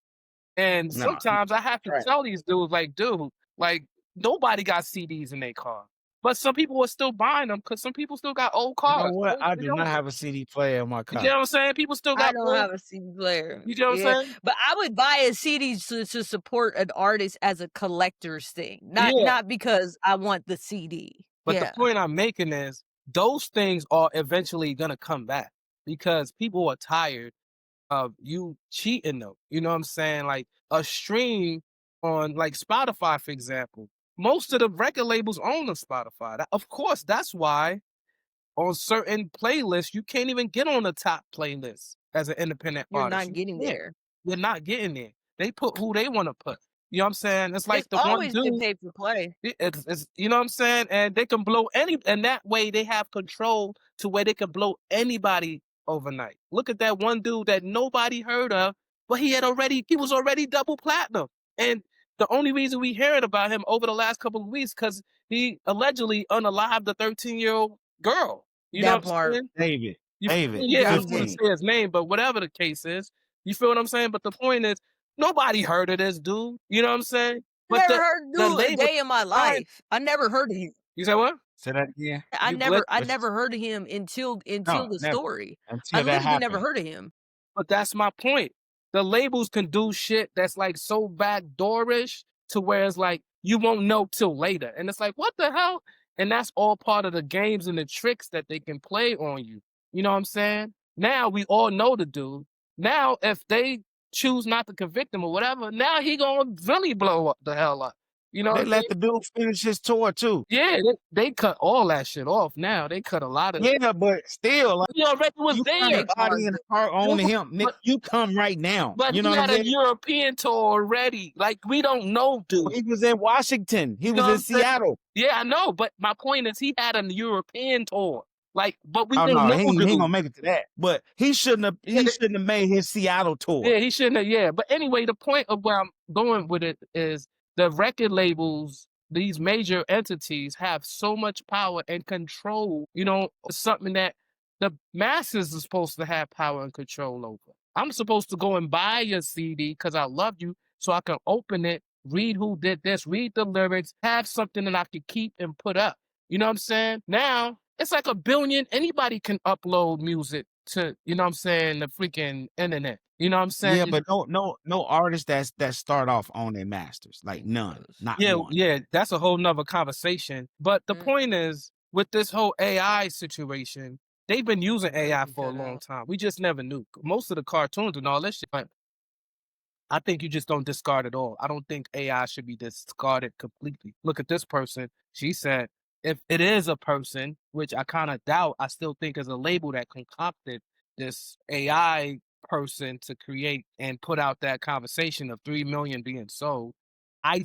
And No, sometimes I have to right. tell these dudes, like, dude, like nobody got CDs in their car. But some people are still buying them because some people still got old You know cars. what? old I do not videos. have a CD player in my You car. get what I'm saying? People still I got don't old. have a CD player. You get what I'm Yeah, saying? but I would buy a CD to support an artist as a collector's thing, Yeah. not because I want the CD. But Yeah. the point I'm making is those things are eventually gonna come back because people are tired of you cheating them. You know what I'm saying? Like a stream on like Spotify, for example. Most of the record labels own the Spotify. Of course, that's why on certain playlists you can't even get on the top playlist as an independent You're artist. not You getting can't. there. You're not getting there. They put who they want to put. You know what I'm saying? It's like It's the one always been dude. pay for play. It's you know what I'm saying, and they can blow and that way they have control to where they can blow anybody overnight. Look at that one dude that nobody heard of, but he was already double platinum, and the only reason we heard about him over the last couple of weeks because he allegedly unalived the 13-year-old girl. You know That what I'm part. saying? David. You feel David. me? Yeah, I don't want to 15. say his name, but whatever the case is, you feel what I'm saying? But the point is, nobody heard of this dude. You know what I'm saying? But Never heard the dude a label, day in my life. I never heard of him. you say what? Say that again. I You glitch? never heard of him until No, the never. story. I Until that literally never happened. heard of him. But that's my point. The labels can do shit that's like so backdoorish to where it's like you won't know till later. And it's like, what the hell? And that's all part of the games and the tricks that they can play on you. You know what I'm saying? Now we all know the dude. Now if they choose not to convict him or whatever, now he gonna really blow up the hell up. You know They what I'm let saying? the dude finish his tour too. Yeah, they cut all that shit off now. They cut a lot of Yeah, but still, like he already was you there. got They a body in the car on Yeah, him. Nick, but- you come right now. But You know he what I'm had a saying? European tour already. Like we don't know, dude. He was in Washington. He You was know in what I'm saying? Seattle. Yeah, I know. But my point is, he had a European tour. Like, but we Oh didn't no, know, he ain't dude. gonna make it to that. But he shouldn't have. He shouldn't have made his Seattle tour. Yeah, he shouldn't have. Yeah, but anyway, the point of where I'm going with it is the record labels, these major entities, have so much power and control. You know, something that the masses are supposed to have power and control over. I'm supposed to go and buy your CD because I love you, so I can open it, read who did this, read the lyrics, have something that I can keep and put up. You know what I'm saying? Now it's like a billion. Anybody can upload music to, you know what I'm saying, the freaking internet. You know what I'm saying? Yeah, but no artists that start off on their masters. Like none. Not one. Yeah, that's a whole nother conversation. But the Mm. point is, with this whole AI situation, they've been using AI you for a shut long up. time. We just never knew. Most of the cartoons and all this shit, but I think you just don't discard it all. I don't think AI should be discarded completely. Look at this person. She said, if it is a person, which I kind of doubt, I still think is a label that concocted this AI person to create and put out that conversation of 3 million being sold. I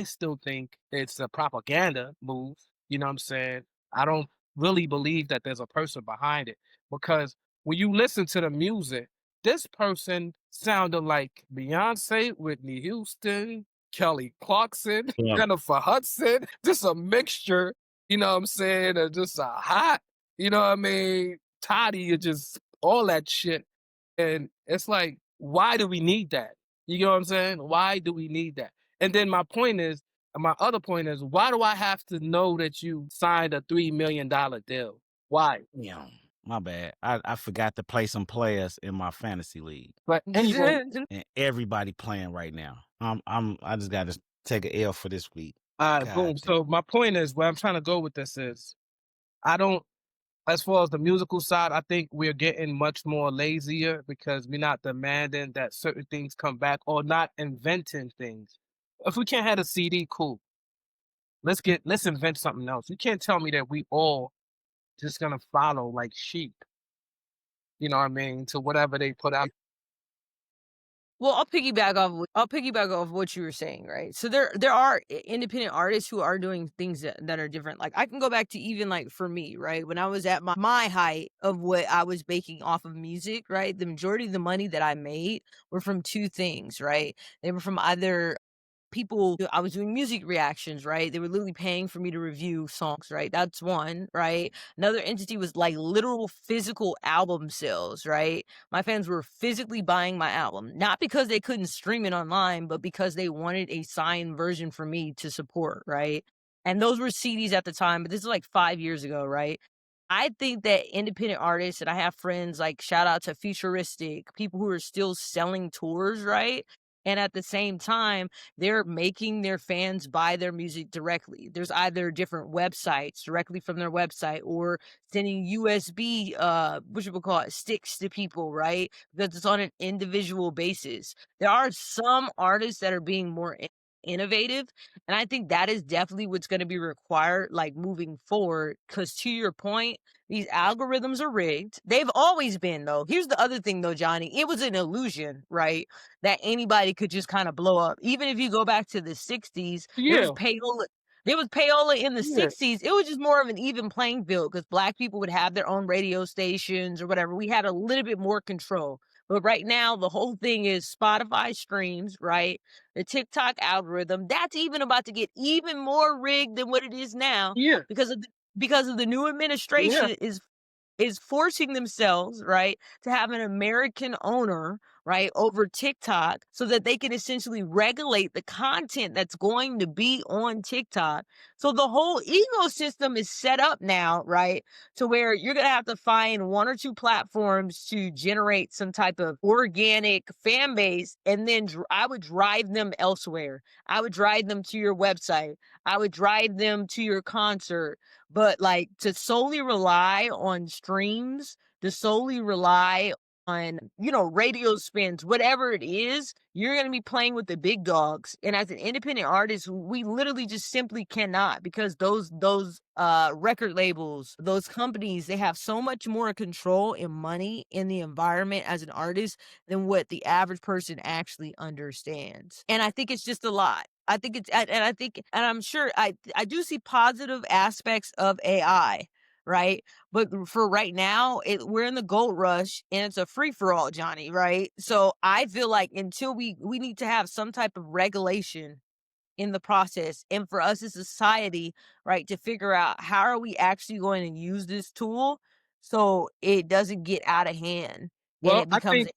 still think it's a propaganda move. You know what I'm saying? I don't really believe that there's a person behind it because when you listen to the music, this person sounded like Beyonce, Whitney Houston, Kelly Clarkson, Yeah. Jennifer Hudson, just a mixture, you know what I'm saying, of just a hot, you know what I mean, Toddy, or just all that shit. And it's like, why do we need that? You know what I'm saying? Why do we need that? And then my other point is, why do I have to know that you signed a $3 million deal? Why? Yeah. My bad. I forgot to play some players in my fantasy league. But anyway, And everybody playing right now. I just gotta take an L for this week. all right, God boom. damn. So my point is, where I'm trying to go with this is, as far as the musical side, I think we're getting much more lazier because we're not demanding that certain things come back or not inventing things. If we can't have a CD, cool. Let's invent something else. You can't tell me that we all just gonna follow like sheep. You know what I mean? To whatever they put out. Well, I'll piggyback off what you were saying, right? So there are independent artists who are doing things that are different. Like I can go back to even like for me, right? When I was at my height of what I was making off of music, right? The majority of the money that I made were from two things, right? They were from either people, I was doing music reactions, right? They were literally paying for me to review songs, right? That's one, right? Another entity was like literal physical album sales, right? My fans were physically buying my album, not because they couldn't stream it online, but because they wanted a signed version for me to support, right? And those were CDs at the time, but this is like 5 years ago, right? I think that independent artists, and I have friends like shout out to Futuristic, people who are still selling tours, right? And at the same time, they're making their fans buy their music directly. There's either different websites directly from their website or sending USB, what you would call it, sticks to people, right? Because it's on an individual basis. There are some artists that are being more innovative, and I think that is definitely what's going to be required, like moving forward. Because to your point, these algorithms are rigged. They've always been, though. Here's the other thing, though, Johnny. It was an illusion, right? That anybody could just kind of blow up. Even if you go back to the 60s, there was Yeah, payola. There was payola in the yeah, 60s. It was just more of an even playing field because Black people would have their own radio stations or whatever. We had a little bit more control. But right now, the whole thing is Spotify streams, right? The TikTok algorithm. That's even about to get even more rigged than what it is now yeah, because of the new yeah, administration is forcing themselves, right, to have an American owner, right, over TikTok so that they can essentially regulate the content that's going to be on TikTok. So the whole ecosystem is set up now, right, to where you're going to have to find one or two platforms to generate some type of organic fan base. And then I would drive them elsewhere. I would drive them to your website. I would drive them to your concert. But like to solely rely on streams, to solely rely on, radio spins, whatever it is, you're going to be playing with the big dogs. And as an independent artist, we literally just simply cannot because those record labels, those companies, they have so much more control and money in the environment as an artist than what the average person actually understands. And I think it's just a lot. I think it's and I think and I'm sure I do see positive aspects of AI, right? But for right now, we're in the gold rush and it's a free for all, Johnny, right? So I feel like until we need to have some type of regulation in the process and for us as a society, right, to figure out how are we actually going to use this tool so it doesn't get out of hand and Well, it I becomes, think,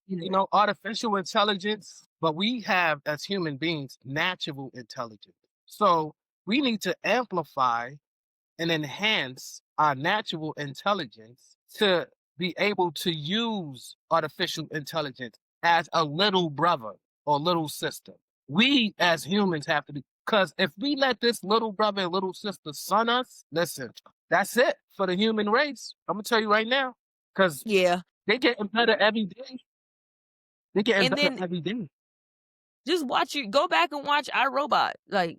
artificial intelligence, but we have as human beings natural intelligence. So we need to amplify and enhance our natural intelligence to be able to use artificial intelligence as a little brother or little sister. We as humans have to be, because if we let this little brother and little sister son us, listen, that's it for the human race. I'm gonna tell you right now, because yeah. they getting better every day. They getting And better then every day. just go back and watch iRobot. Like,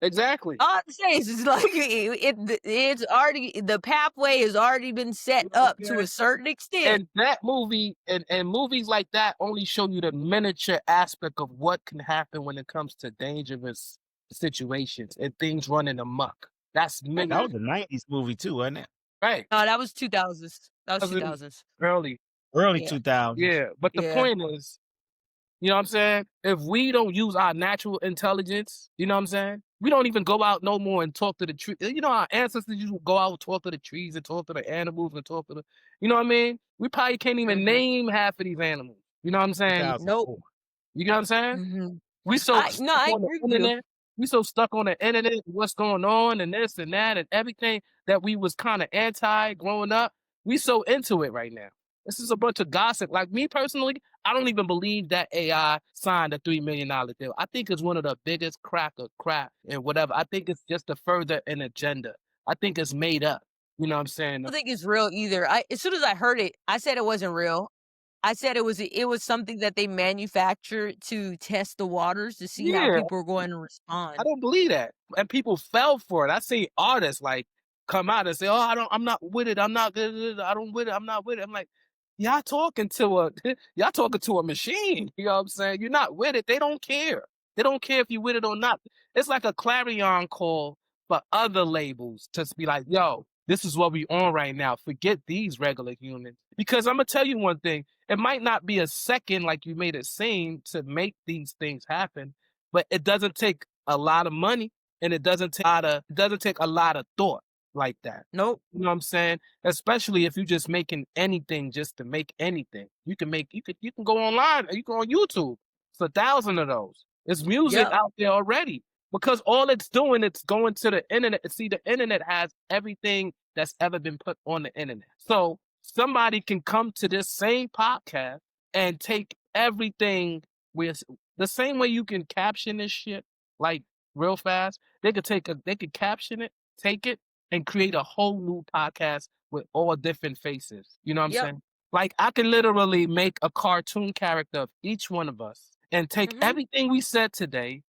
Exactly. all I'm saying is it's like it's already the pathway has already been set You know what up I'm to a saying? certain extent. And that movie and movies like that only show you the miniature aspect of what can happen when it comes to dangerous situations and things running amok. That's That miniature, was a 90s movie too, wasn't it? right? No, that was 2000s. That was Wasn't 2000s. early. Early Yeah, 2000s. Yeah. But the yeah. point is, you know what I'm saying? If we don't use our natural intelligence, you know what I'm saying? We don't even go out no more and talk to the tree. You know, our ancestors used to go out and talk to the trees and talk to the animals and talk to the, you know what I mean? We probably can't even Mhm. name half of these animals. You know what I'm saying? Nope. 2004. You know what I'm saying? Mhm. We so stuck I on the agree with you. internet. We so stuck on the internet, what's going on and this and that and everything that we was kind of anti growing up. We so into it right now. This is a bunch of gossip. Like me personally, I don't even believe that AI signed a $3 million deal. I think it's one of the biggest crack of crap and whatever. I think it's just to further an agenda. I think it's made up. You know what I'm saying? I don't think it's real either. As soon as I heard it, I said it wasn't real. I said it was something that they manufactured to test the waters to see how Yeah, people are going to I respond. don't believe that. And people fell for it. I see artists like come out and say, "Oh, I'm not with it. I'm not good. I don't with it. I'm not with it." I'm like, y'all talking to a y'all talking to a machine. You know what I'm saying? You're not with it. They don't care. They don't care if you with it or not. It's like a clarion call for other labels to be like, "Yo, this is what we on right now. Forget these regular humans." Because I'm gonna tell you one thing. It might not be a second like you made it seem to make these things happen, but it doesn't take a lot of money, and it doesn't take a lot of thought like that. Nope. You know what I'm saying? Especially if you're just making anything just to make anything. You can go online, you can go on YouTube. It's 1,000 of those. There's music Yep. out there already. Because all it's doing, it's going to the internet. See, the internet has everything that's ever been put on the internet. So somebody can come to this same podcast and take everything with the same way you can caption this shit like real fast. They could caption it, take it, and create a whole new podcast with all different faces. You know what I'm Yep. saying? Like I can literally make a cartoon character of each one of us and take Mhm. everything we said today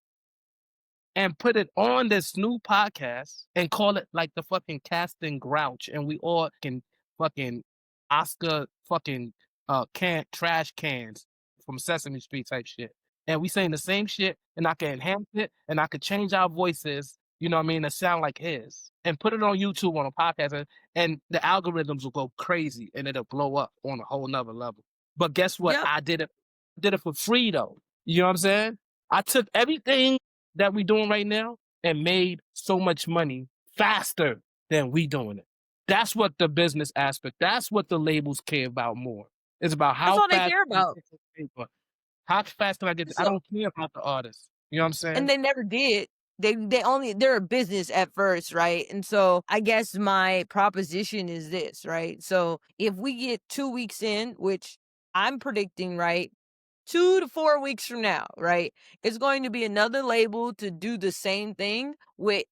and put it on this new podcast and call it like the fucking Casting Grouch, and we all can fucking Oscar fucking trash cans from Sesame Street type shit. And we saying the same shit, and I can enhance it, and I could change our voices, you know what I mean, to sound like his, and put it on YouTube on a podcast, and the algorithms will go crazy, and it'll blow up on a whole nother level. But guess what? Yep. I did it for free though. You know what I'm saying? I took everything that we doing right now and made so much money faster than we doing it. That's what the business aspect, that's what the labels care about more. It's about That's how all they fast care can I about. get this paper. How fast can I get this? I So, don't care about the artist. You know what I'm saying? and they never did. They're a business at first, right? And so I guess my proposition is this, right? So if we get 2 weeks in, which I'm predicting, right? 2 to 4 weeks from now, right? It's going to be another label to do the same thing. What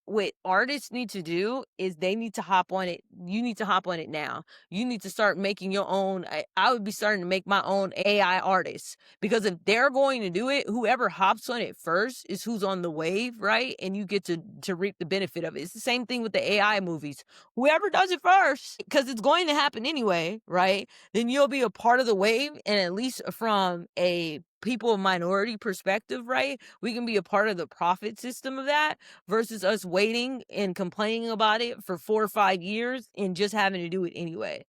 artists need to do is they need to hop on it. You need to hop on it now. You need to start making your own. I would be starting to make my own AI artists, because if they're going to do it, whoever hops on it first is who's on the wave, right? And you get to reap the benefit of it. It's the same thing with the AI movies. Whoever does it first, because it's going to happen anyway, right? Then you'll be a part of the wave, and at least from a people of minority perspective, right? We can be a part of the profit system of that versus us waiting and complaining about it for 4 or 5 years and just having to do it anyway.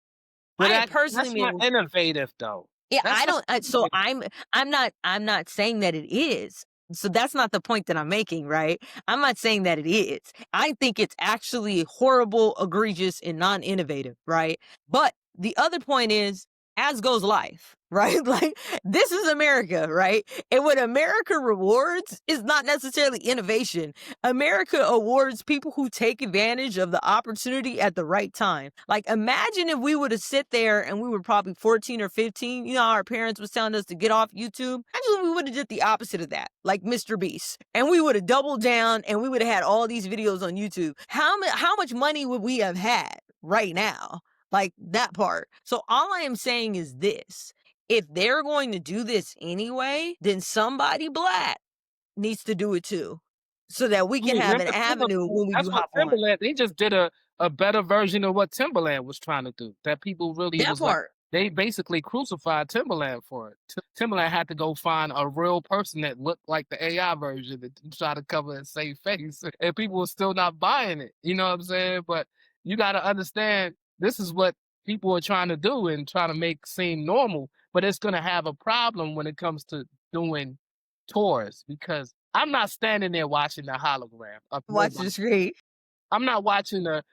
But I personally that's mean, not innovative though. yeah, That's I not don't. So innovative. I'm not saying that it is. So that's not the point that I'm making, right? I'm not saying that it is. I think it's actually horrible, egregious, and non-innovative, right? But the other point is, as goes life, right? Like, this is America, right? And what America rewards is not necessarily innovation. America awards people who take advantage of the opportunity at the right time. Like, imagine if we would have sit there and we were probably 14 or 15. You know, our parents was telling us to get off YouTube. Actually, we would have did the opposite of that, like Mr. Beast. And we would have doubled down and we would have had all these videos on YouTube. How much money would we have had right now? Like, that part. So all I am saying is this. If they're going to do this anyway, then somebody black needs to do it too, so that we I can mean, have an remember avenue when we that's do what hop on. Timberland, they just did a better version of what Timberland was trying to do. That people really That was like, part. they basically crucified Timberland for it. Timberland had to go find a real person that looked like the AI version to try to cover and save face, and people were still not buying it. You know what I'm saying? But you got to understand, this is what people are trying to do and trying to make seem normal. But it's going to have a problem when it comes to doing tours, because I'm not standing there watching the hologram of Watch nobody. the screen. I'm not watching the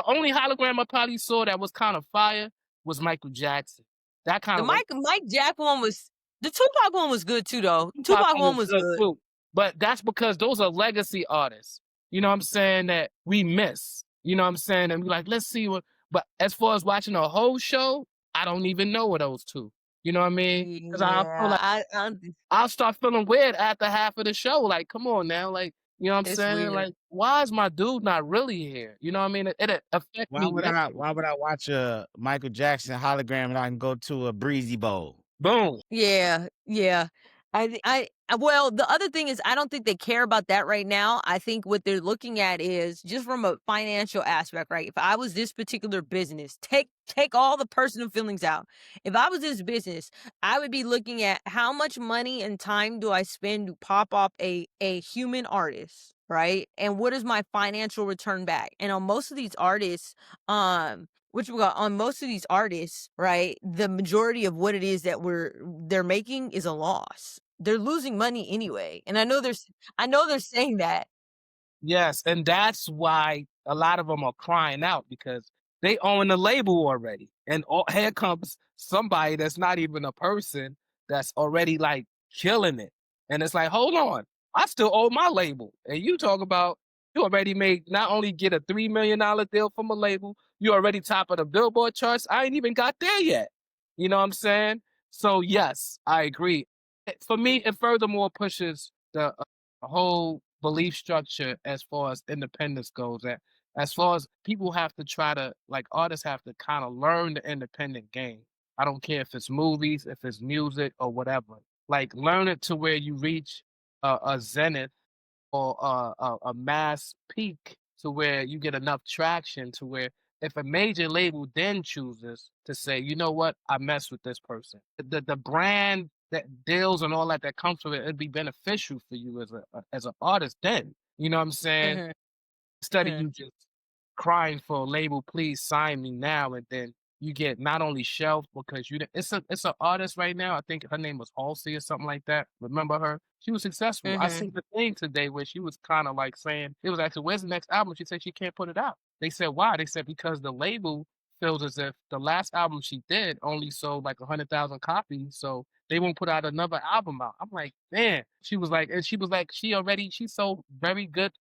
only hologram I probably saw that was kind of fire was Michael Jackson. That kind The of like Mike Jack one was, the Tupac one was good too, though. Tupac Tupac one one was was good good. too. But that's because those are legacy artists. You know what I'm saying? That we miss. You know what I'm saying? And we like, let's see what. But as far as watching a whole show, I don't even know what those two. You know what I mean? Because I feel like Yeah, I'll start feeling weird after half of the show. Like, come on now, like, you know what I'm it's saying? weird. Like, why is my dude not really here? You know what I mean? It affects me mentally. Why would I watch a Michael Jackson hologram and I can go to a Breezy Bowl? Boom. Yeah, yeah. Well, the other thing is, I don't think they care about that right now. I think what they're looking at is just from a financial aspect, right? If I was this particular business, take all the personal feelings out. If I was this business, I would be looking at how much money and time do I spend to pop up a human artist, right? And what is my financial return back? And on most of these artists, on most of these artists, right, the majority of what it is that they're making is a loss. they're losing money anyway. And I know they're saying that. Yes, and that's why a lot of them are crying out because they own the label already, and here comes somebody that's not even a person that's already like killing it, and it's like, hold on, I still owe my label, and you talk about you already made not only get a $3 million deal from a label, you already top of the Billboard charts. I ain't even got there yet. You know what I'm saying? So yes, I agree. For me, it furthermore pushes the whole belief structure as far as independence goes. That as far as people have to try to like artists have to kind of learn the independent game. I don't care if it's movies, if it's music or whatever. Like learn it to where you reach a zenith or a mass peak to where you get enough traction to where if a major label then chooses to say, you know what, I mess with this person, the brand that deals and all that that comes with it, it'd be beneficial for you as an artist. Then you know what I'm saying. Mhm, Instead of mhm, you just crying for a label, please sign me now, and then you get not only shelved because you didn't it's an artist right now, I think her name was Halsey or something like that. Remember her? She was successful. I mhm, seen the thing today where she was kind of like saying, it was actually, "Where's the next album?" She said she can't put it out. They said, "Why?" They said, "Because the label feels as if the last album she did only sold like 100,000 copies, so they won't put out another album out." I'm like, "Man." She was like, she sold very good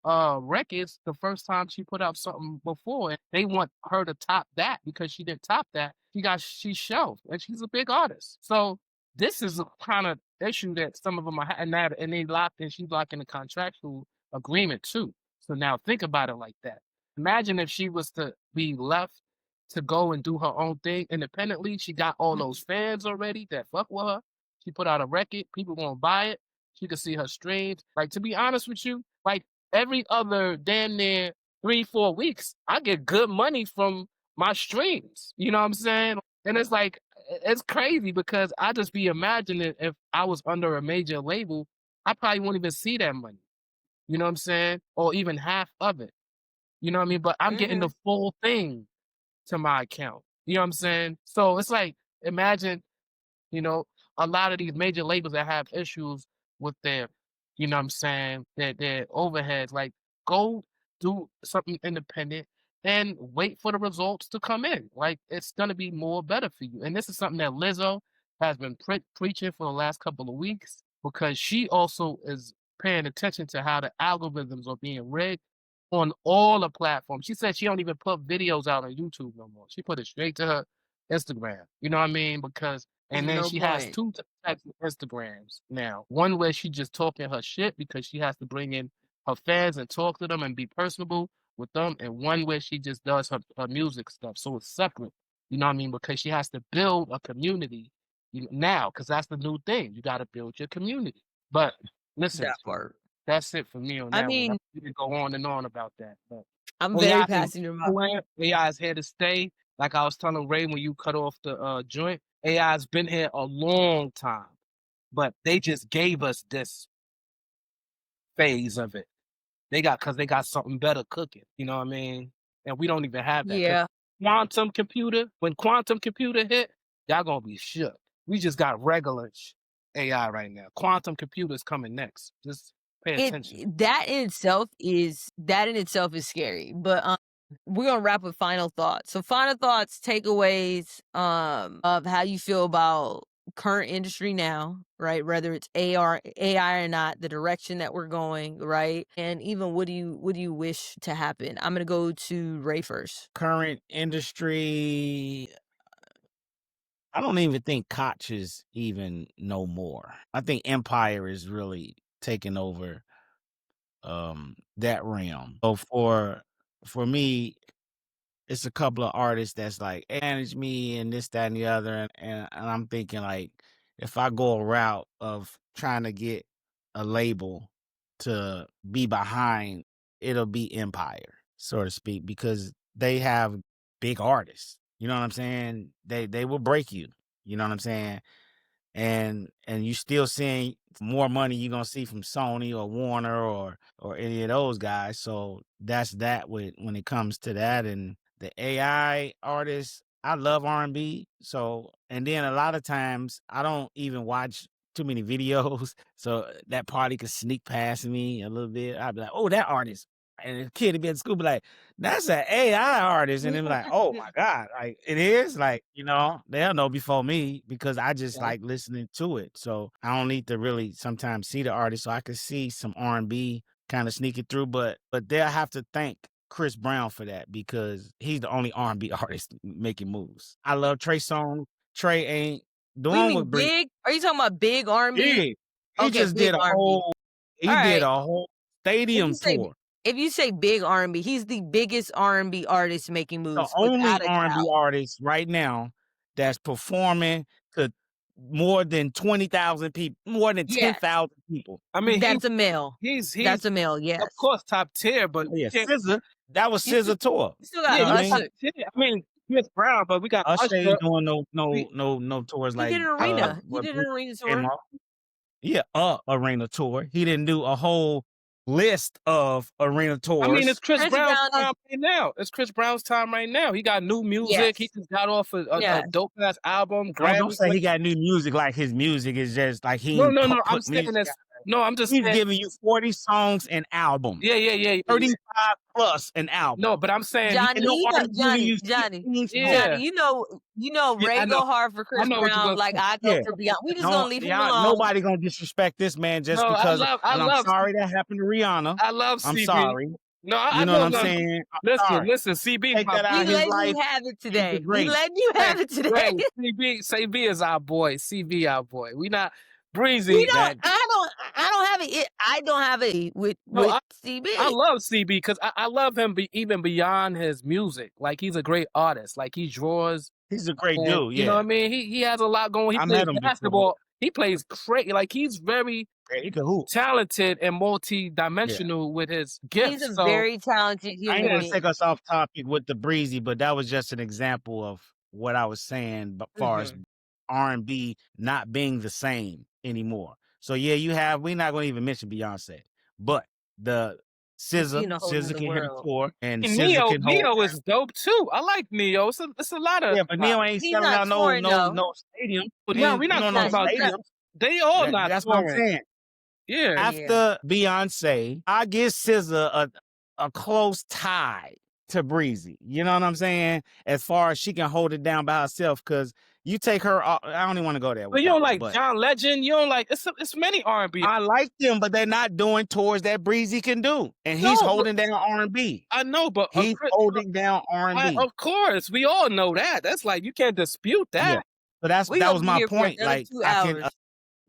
records the first time she put out something before, and they want her to top that because she didn't top that. She's shelved, and she's a big artist. So this is a kind of issue that some of them are and that, and they locked in. She's locked in a contractual agreement too. So now think about it like that. Imagine if she was to be left to go and do her own thing independently. She got all those fans already that fuck with her. She put out a record, people gonna buy it. She can see her streams. Like to be honest with you, like every other damn near 3, 4 weeks, I get good money from my streams. You know what I'm saying? And it's like it's crazy because I just be imagining if I was under a major label, I probably won't even see that money. You know what I'm saying? Or even half of it. You know what I mean? But I'm getting the mhm. full thing to my account. You know what I'm saying? So it's like imagine you know, a lot of these major labels that have issues with their, you know what I'm saying, their overheads, like go do something independent and wait for the results to come in. Like it's gonna be more better for you. And this is something that Lizzo has been preaching for the last couple of weeks because she also is paying attention to how the algorithms are being rigged on all the platforms. She said she don't even put videos out on YouTube no more. She put it straight to her Instagram. You know what I mean? Because There's and then no she has point. two types of Instagrams now. One where she just talking her shit because she has to bring in her fans and talk to them and be personable with them, and one where she just does her music stuff. So it's separate. You know what I mean? Because she has to build a community now, because that's the new thing. You got to build your community. But listen, That part. that's it for me on I that one. mean, I could go on and on about that. But I'm very AI is passionate about. everywhere. AI is here to stay. Like I was telling Ray when you cut off the joint, AI's been here a long time, but they just gave us this phase of it. Because they got something better cooking. You know what I mean? And we don't even have that. Because Yeah. when quantum computer hit, y'all gonna be shook. We just got regular AI right now. Quantum computer's coming next. Just pay It attention. that in itself is scary. But we're gonna wrap with final thoughts. So final thoughts, takeaways, of how you feel about current industry now, right? Whether it's AI or not, the direction that we're going, right? And even what do you wish to happen? I'm gonna go to Ray first. Current industry, I don't even think Koch is even no more. I think Empire is really taking over that realm. So for me, it's a couple of artists that's like manage me and this, that, and the other. And I'm thinking like if I go a route of trying to get a label to be behind, it'll be Empire, so to speak, because they have big artists. You know what I'm saying? They will break you. You know what I'm saying? And you still seeing more money you're gonna see from Sony or Warner or any of those guys. So that's that with when it comes to that. And the AI artists, I love R&B. So and then a lot of times I don't even watch too many videos, so that party could sneak past me a little bit. I'd be like, "Oh, that artist," and the kid would be at school, be like, "That's an AI artist," and then be like, "Oh my god, like it is." Like they'll know before me because I just Okay. like listening to it. So I don't need to really sometimes see the artist, so I can see some R&B kind of sneaking through, but they'll have to thank Chris Brown for that because he's the only R&B artist making moves. I love Trey Songz. Trey ain't the What do you one mean with Brie. big? Are you talking about big R&B? Yeah, he Okay, just big did a R&B. whole. He All did right. a whole stadium tour. If you say big R&B, he's the biggest R&B artist making The moves only without a R&B doubt. artist right now that's performing to more than 20,000 people, more than Yes. 10,000 people. I mean, That's a male. he's That's a male, yes. of course top tier, but Yeah, you can't- SZA. That was You still- SZA tour. You still got yeah, know what I he's mean? Usher. top tier. I mean, Chris Brown, but we got Usher ain't Usher. doing no tours He like did an arena. He what did Brie an arena came tour. off. Yeah, arena tour. He didn't do a whole list of arena tours. I mean, it's Chris Chris Brown's Brown time right now. It's Chris Brown's time right now. He got new music. He Yes. just got off a Yes. dope ass album. Don't say he Grammy. got new music like his music is just like he No, ain't no, put no. I'm saying music this. out. No, I'm just He's saying. giving you 40 songs an album. Yeah. 35 plus an album. No, but I'm saying. Johnny, no you know, artist giving you Johnny, 16 songs. Yeah. Johnny, you know, Yeah, Ray I know. go hard for Chris know what you're Brown, gonna like say. I go Yeah. for Beyonce. We just No, gonna leave him y'all- alone. nobody gonna disrespect this man just No, because. I and I'm love sorry that happened to Rihanna. I love I'm CB. sorry. No, I You know what I'm know. saying? I'm sorry. Listen, CB. Take that out We of his letting life. you have it today. We great. letting you have it today. Hey, CB is our boy. CB our boy. We not Breezy. We don't. I don't have it. I don't have it with CB. I love CB because I love him even beyond his music. Like he's a great artist. Like he draws. He's a great and, dude. Yeah. You know what I mean? He has a lot going. He I plays met him before. basketball. He plays crazy. Like he's very Yeah, he can hoop. talented and multi-dimensional with his gifts. He's a So, very talented I ain't human gonna being. take us off topic with the Breezy, but that was just an example of what I was saying as far as R&B not being the same anymore. So yeah, we're not gonna even mention Beyonce, but the SZA seen a whole nother can hit a world. tour, and and SZA can Neo hold. is dope too. I like Neo. It's a lot of. Yeah, but Neo ain't He's selling not out no touring, though. no stadium. But He no, ain't we're not doing talking about that. stadiums. They all not That's what I'm touring. saying. Yeah. After Beyonce, I give SZA a close tie to Breezy. You know what I'm saying? As far as she can hold it down by herself, because you take her, I don't even want to go there. But you don't like John Legend. You don't like it's many R&B. I like them, but they're not doing tours that Breezy can do, and he's No, holding down R&B. I know, but He's holding down R&B. of course, we all know that. That's like you can't dispute that. Yeah. So that We was gonna be my here for point. another Like 2 I can hours.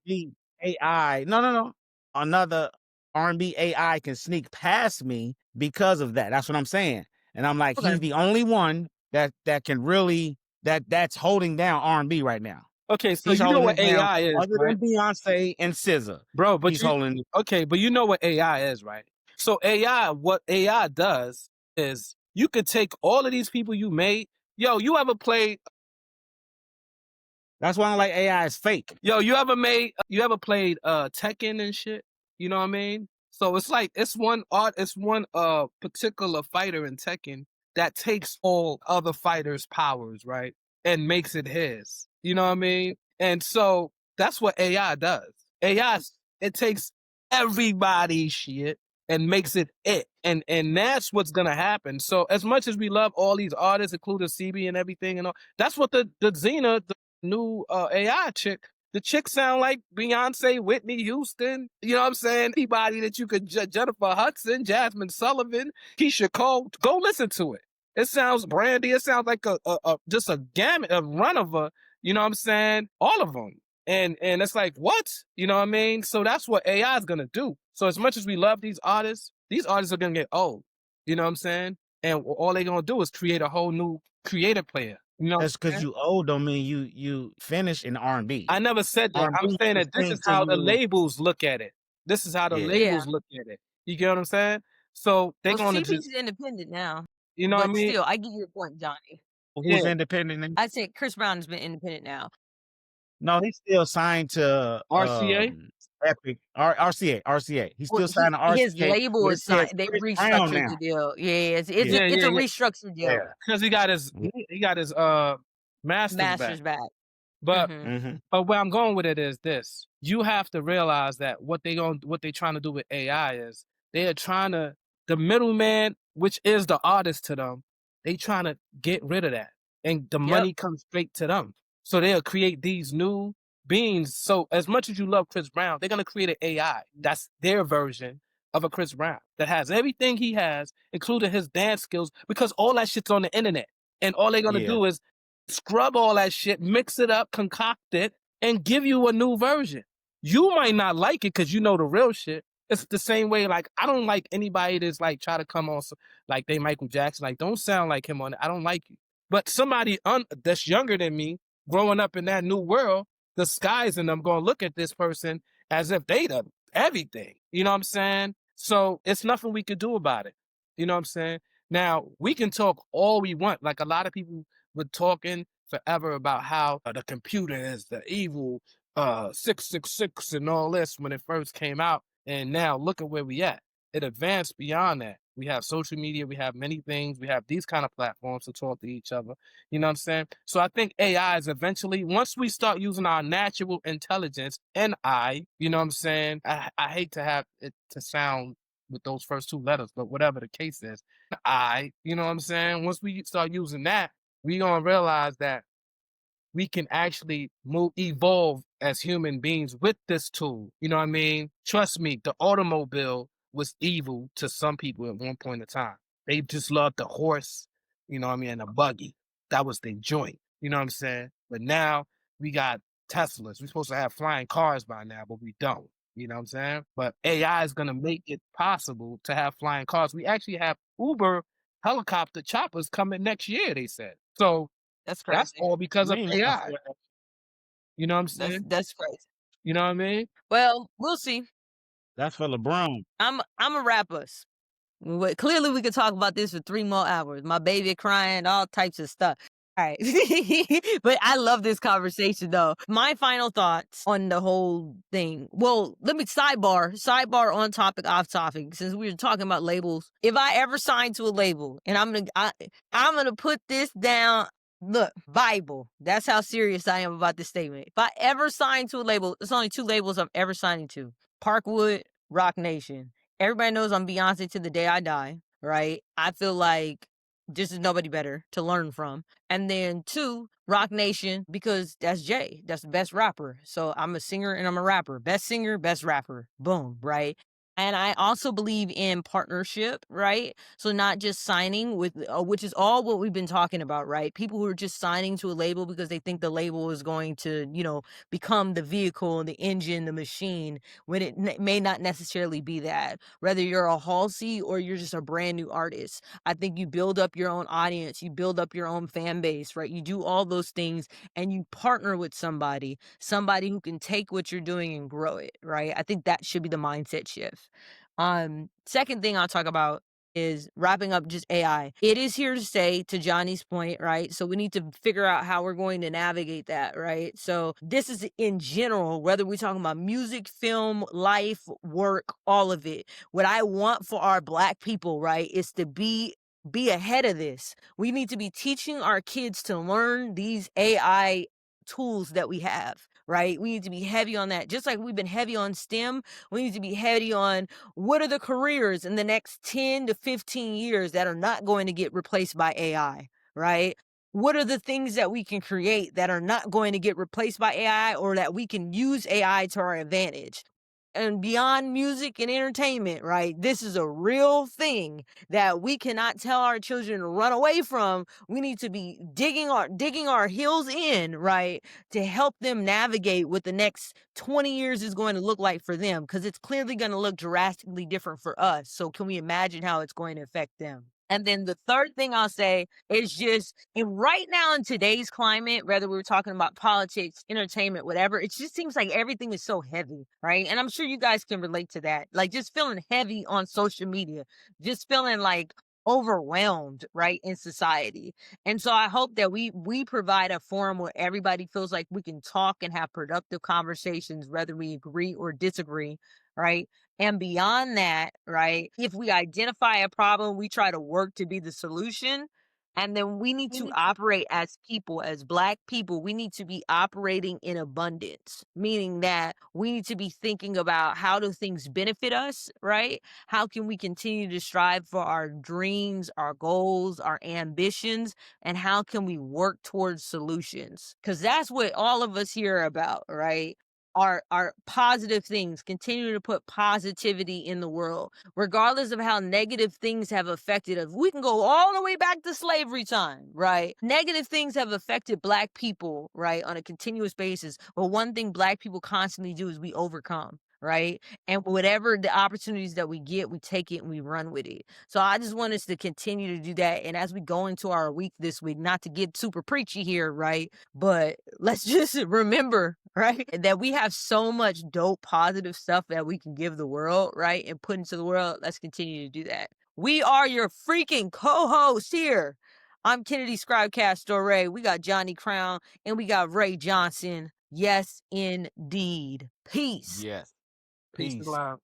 be AI. No. Another R&B AI can sneak past me because of that. That's what I'm saying. And I'm like, Okay. he's the only one that can really that's holding down R&B right now. Okay, so He's you know holding what it down, AI is, other right? than Beyonce and SZA. Bro, but He's holding. okay, but you know what AI is, right? So what AI does is you could take all of these people you made. Yo, you ever played? That's why I like AI is fake. Yo, you ever played Tekken and shit? You know what I mean? So it's like it's one particular fighter in Tekken that takes all other fighters' powers, right? And makes it his. You know what I mean? And so that's what AI does. AI, it takes everybody's shit and makes it. And that's what's gonna happen. So as much as we love all these artists, including CB and everything and all, that's what the Xena, the new AI chick, the chick sound like Beyonce, Whitney Houston, you know what I'm saying? Anybody that you could, Jennifer Hudson, Jasmine Sullivan, Keisha Cole, go listen to it. It sounds Brandy. It sounds like just a gamut, a run of you know what I'm saying? All of them. And it's like, what? You know what I mean? So that's what AI is going to do. So as much as we love these artists are going to get old. You know what I'm saying? And all they're going to do is create a whole new creative player. You know, That's because you old don't mean you finish in R&B. I never said that. R&B I'm saying that this is how the labels look at it. This is how the labels look at it. You get what I'm saying? So they're going to CB's just, independent now. you know But what I mean? still, I give you your point, Johnny. Who's independent? I said Chris Brown has been independent now. No, he's still signed to RCA? Epic. RCA. He's still signed to RCA. His label but is it says signed. They Chris Brown restructured now. the deal. Yeah, it's a restructured deal. Yeah. Because he got his masters back. Masters back. But Mhm. Mm-hmm. where I'm going with it is this: you have to realize that what they trying to do with AI is they are trying to the middleman, which is the artist to them, they trying to get rid of that, and the Yep. money comes straight to them. So they'll create these new beings. So as much as you love Chris Brown, they're gonna create an AI that's their version of a Chris Brown that has everything he has, including his dance skills, because all that shit's on the internet, and all they're gonna Yeah. do is scrub all that shit, mix it up, concoct it, and give you a new version. You might not like it because you know the real shit. It's the same way, like, I don't like anybody that's like try to come on like they Michael Jackson. Like, don't sound like him on it. I don't like you. But somebody that's younger than me, growing up in that new world, the skies and them gonna look at this person as if they done everything. You know what I'm saying? So it's nothing we could do about it. You know what I'm saying? Now, we can talk all we want. Like, a lot of people were talking forever about how the computer is the evil 666 and all this when it first came out. And now look at where we at. It advanced beyond that. We have social media, we have many things, we have these kind of platforms to talk to each other. You know what I'm saying? So I think AI is eventually, once we start using our natural intelligence, you know what I'm saying? I hate to have it to sound with those first two letters, but whatever the case is, you know what I'm saying? Once we start using that, we gonna realize that we can actually evolve as human beings with this tool. You know what I mean? Trust me, the automobile was evil to some people at one point in time. They just loved the horse, you know what I mean, and the buggy. That was their joint. You know what I'm saying? But now we got Teslas. We're supposed to have flying cars by now, but we don't. You know what I'm saying? But AI is gonna make it possible to have flying cars. We actually have Uber helicopter choppers coming next year, they said. So That's that's crazy. all because of Me, AI. You know what I'm That's saying? that's crazy. You know what I mean? Well, we'll see. that's for LeBron. I'm a wrap us. Clearly, we could talk about this for 3 more hours. My baby crying, all types of stuff. All right. But I love this conversation, though. My final thoughts on the whole thing. Well, let me sidebar on topic, off topic. Since we were talking about labels, if I ever sign to a label, and I'm gonna put this down. Look, Bible. That's how serious I am about this statement. If I ever sign to a label, there's only 2 labels I'm ever signing to: Parkwood, Rock Nation. Everybody knows I'm Beyonce to the day I die, right? I feel like this is nobody better to learn from. And then 2, Rock Nation, because that's Jay. That's the best rapper. So I'm a singer and I'm a rapper. Best singer, best rapper. Boom, right? And I also believe in partnership, right? So not just signing with, which is all what we've been talking about, right? People who are just signing to a label because they think the label is going to, become the vehicle, the engine, the machine, when it may not necessarily be that. Whether you're a Halsey or you're just a brand new artist, I think you build up your own audience, you build up your own fan base, right? You do all those things and you partner with somebody who can take what you're doing and grow it, right? I think that should be the mindset shift. Second thing I'll talk about is wrapping up just AI. It is here to stay, to Johnny's point, right? So we need to figure out how we're going to navigate that, right? So this is in general, whether we're talking about music, film, life, work, all of it. What I want for our Black people, right, is to be ahead of this. We need to be teaching our kids to learn these AI tools that we have, right? We need to be heavy on that. Just like we've been heavy on STEM, we need to be heavy on what are the careers in the next 10 to 15 years that are not going to get replaced by AI, right? What are the things that we can create that are not going to get replaced by AI or that we can use AI to our advantage? And beyond music and entertainment, right? This is a real thing that we cannot tell our children to run away from. We need to be digging our heels in, right, to help them navigate what the next 20 years is going to look like for them, because it's clearly going to look drastically different for us. So can we imagine how it's going to affect them? And then the third thing I'll say is just, and right now in today's climate, whether we were talking about politics, entertainment, whatever, it just seems like everything is so heavy, right? And I'm sure you guys can relate to that. Like just feeling heavy on social media, just feeling like overwhelmed, right, in society. And so I hope that we provide a forum where everybody feels like we can talk and have productive conversations, whether we agree or disagree, right? And beyond that, right, if we identify a problem, we try to work to be the solution. And then we need to operate as people, as Black people, we need to be operating in abundance, meaning that we need to be thinking about how do things benefit us, right? How can we continue to strive for our dreams, our goals, our ambitions, and how can we work towards solutions? Because that's what all of us here are about, right? Our positive things, continue to put positivity in the world, regardless of how negative things have affected us. We can go all the way back to slavery time, right? Negative things have affected Black people, right, on a continuous basis. But one thing Black people constantly do is we overcome, right? And whatever the opportunities that we get, we take it and we run with it. So I just want us to continue to do that. And as we go into our week this week, not to get super preachy here, right? But let's just remember, right, that we have so much dope, positive stuff that we can give the world, right, and put into the world. Let's continue to do that. We are your freaking co-hosts here. I'm Kennedy Scribecast Dore. We got Johnny Crown and we got Ray Johnson. Yes, indeed. Peace. Yes. Peace and Peace. love.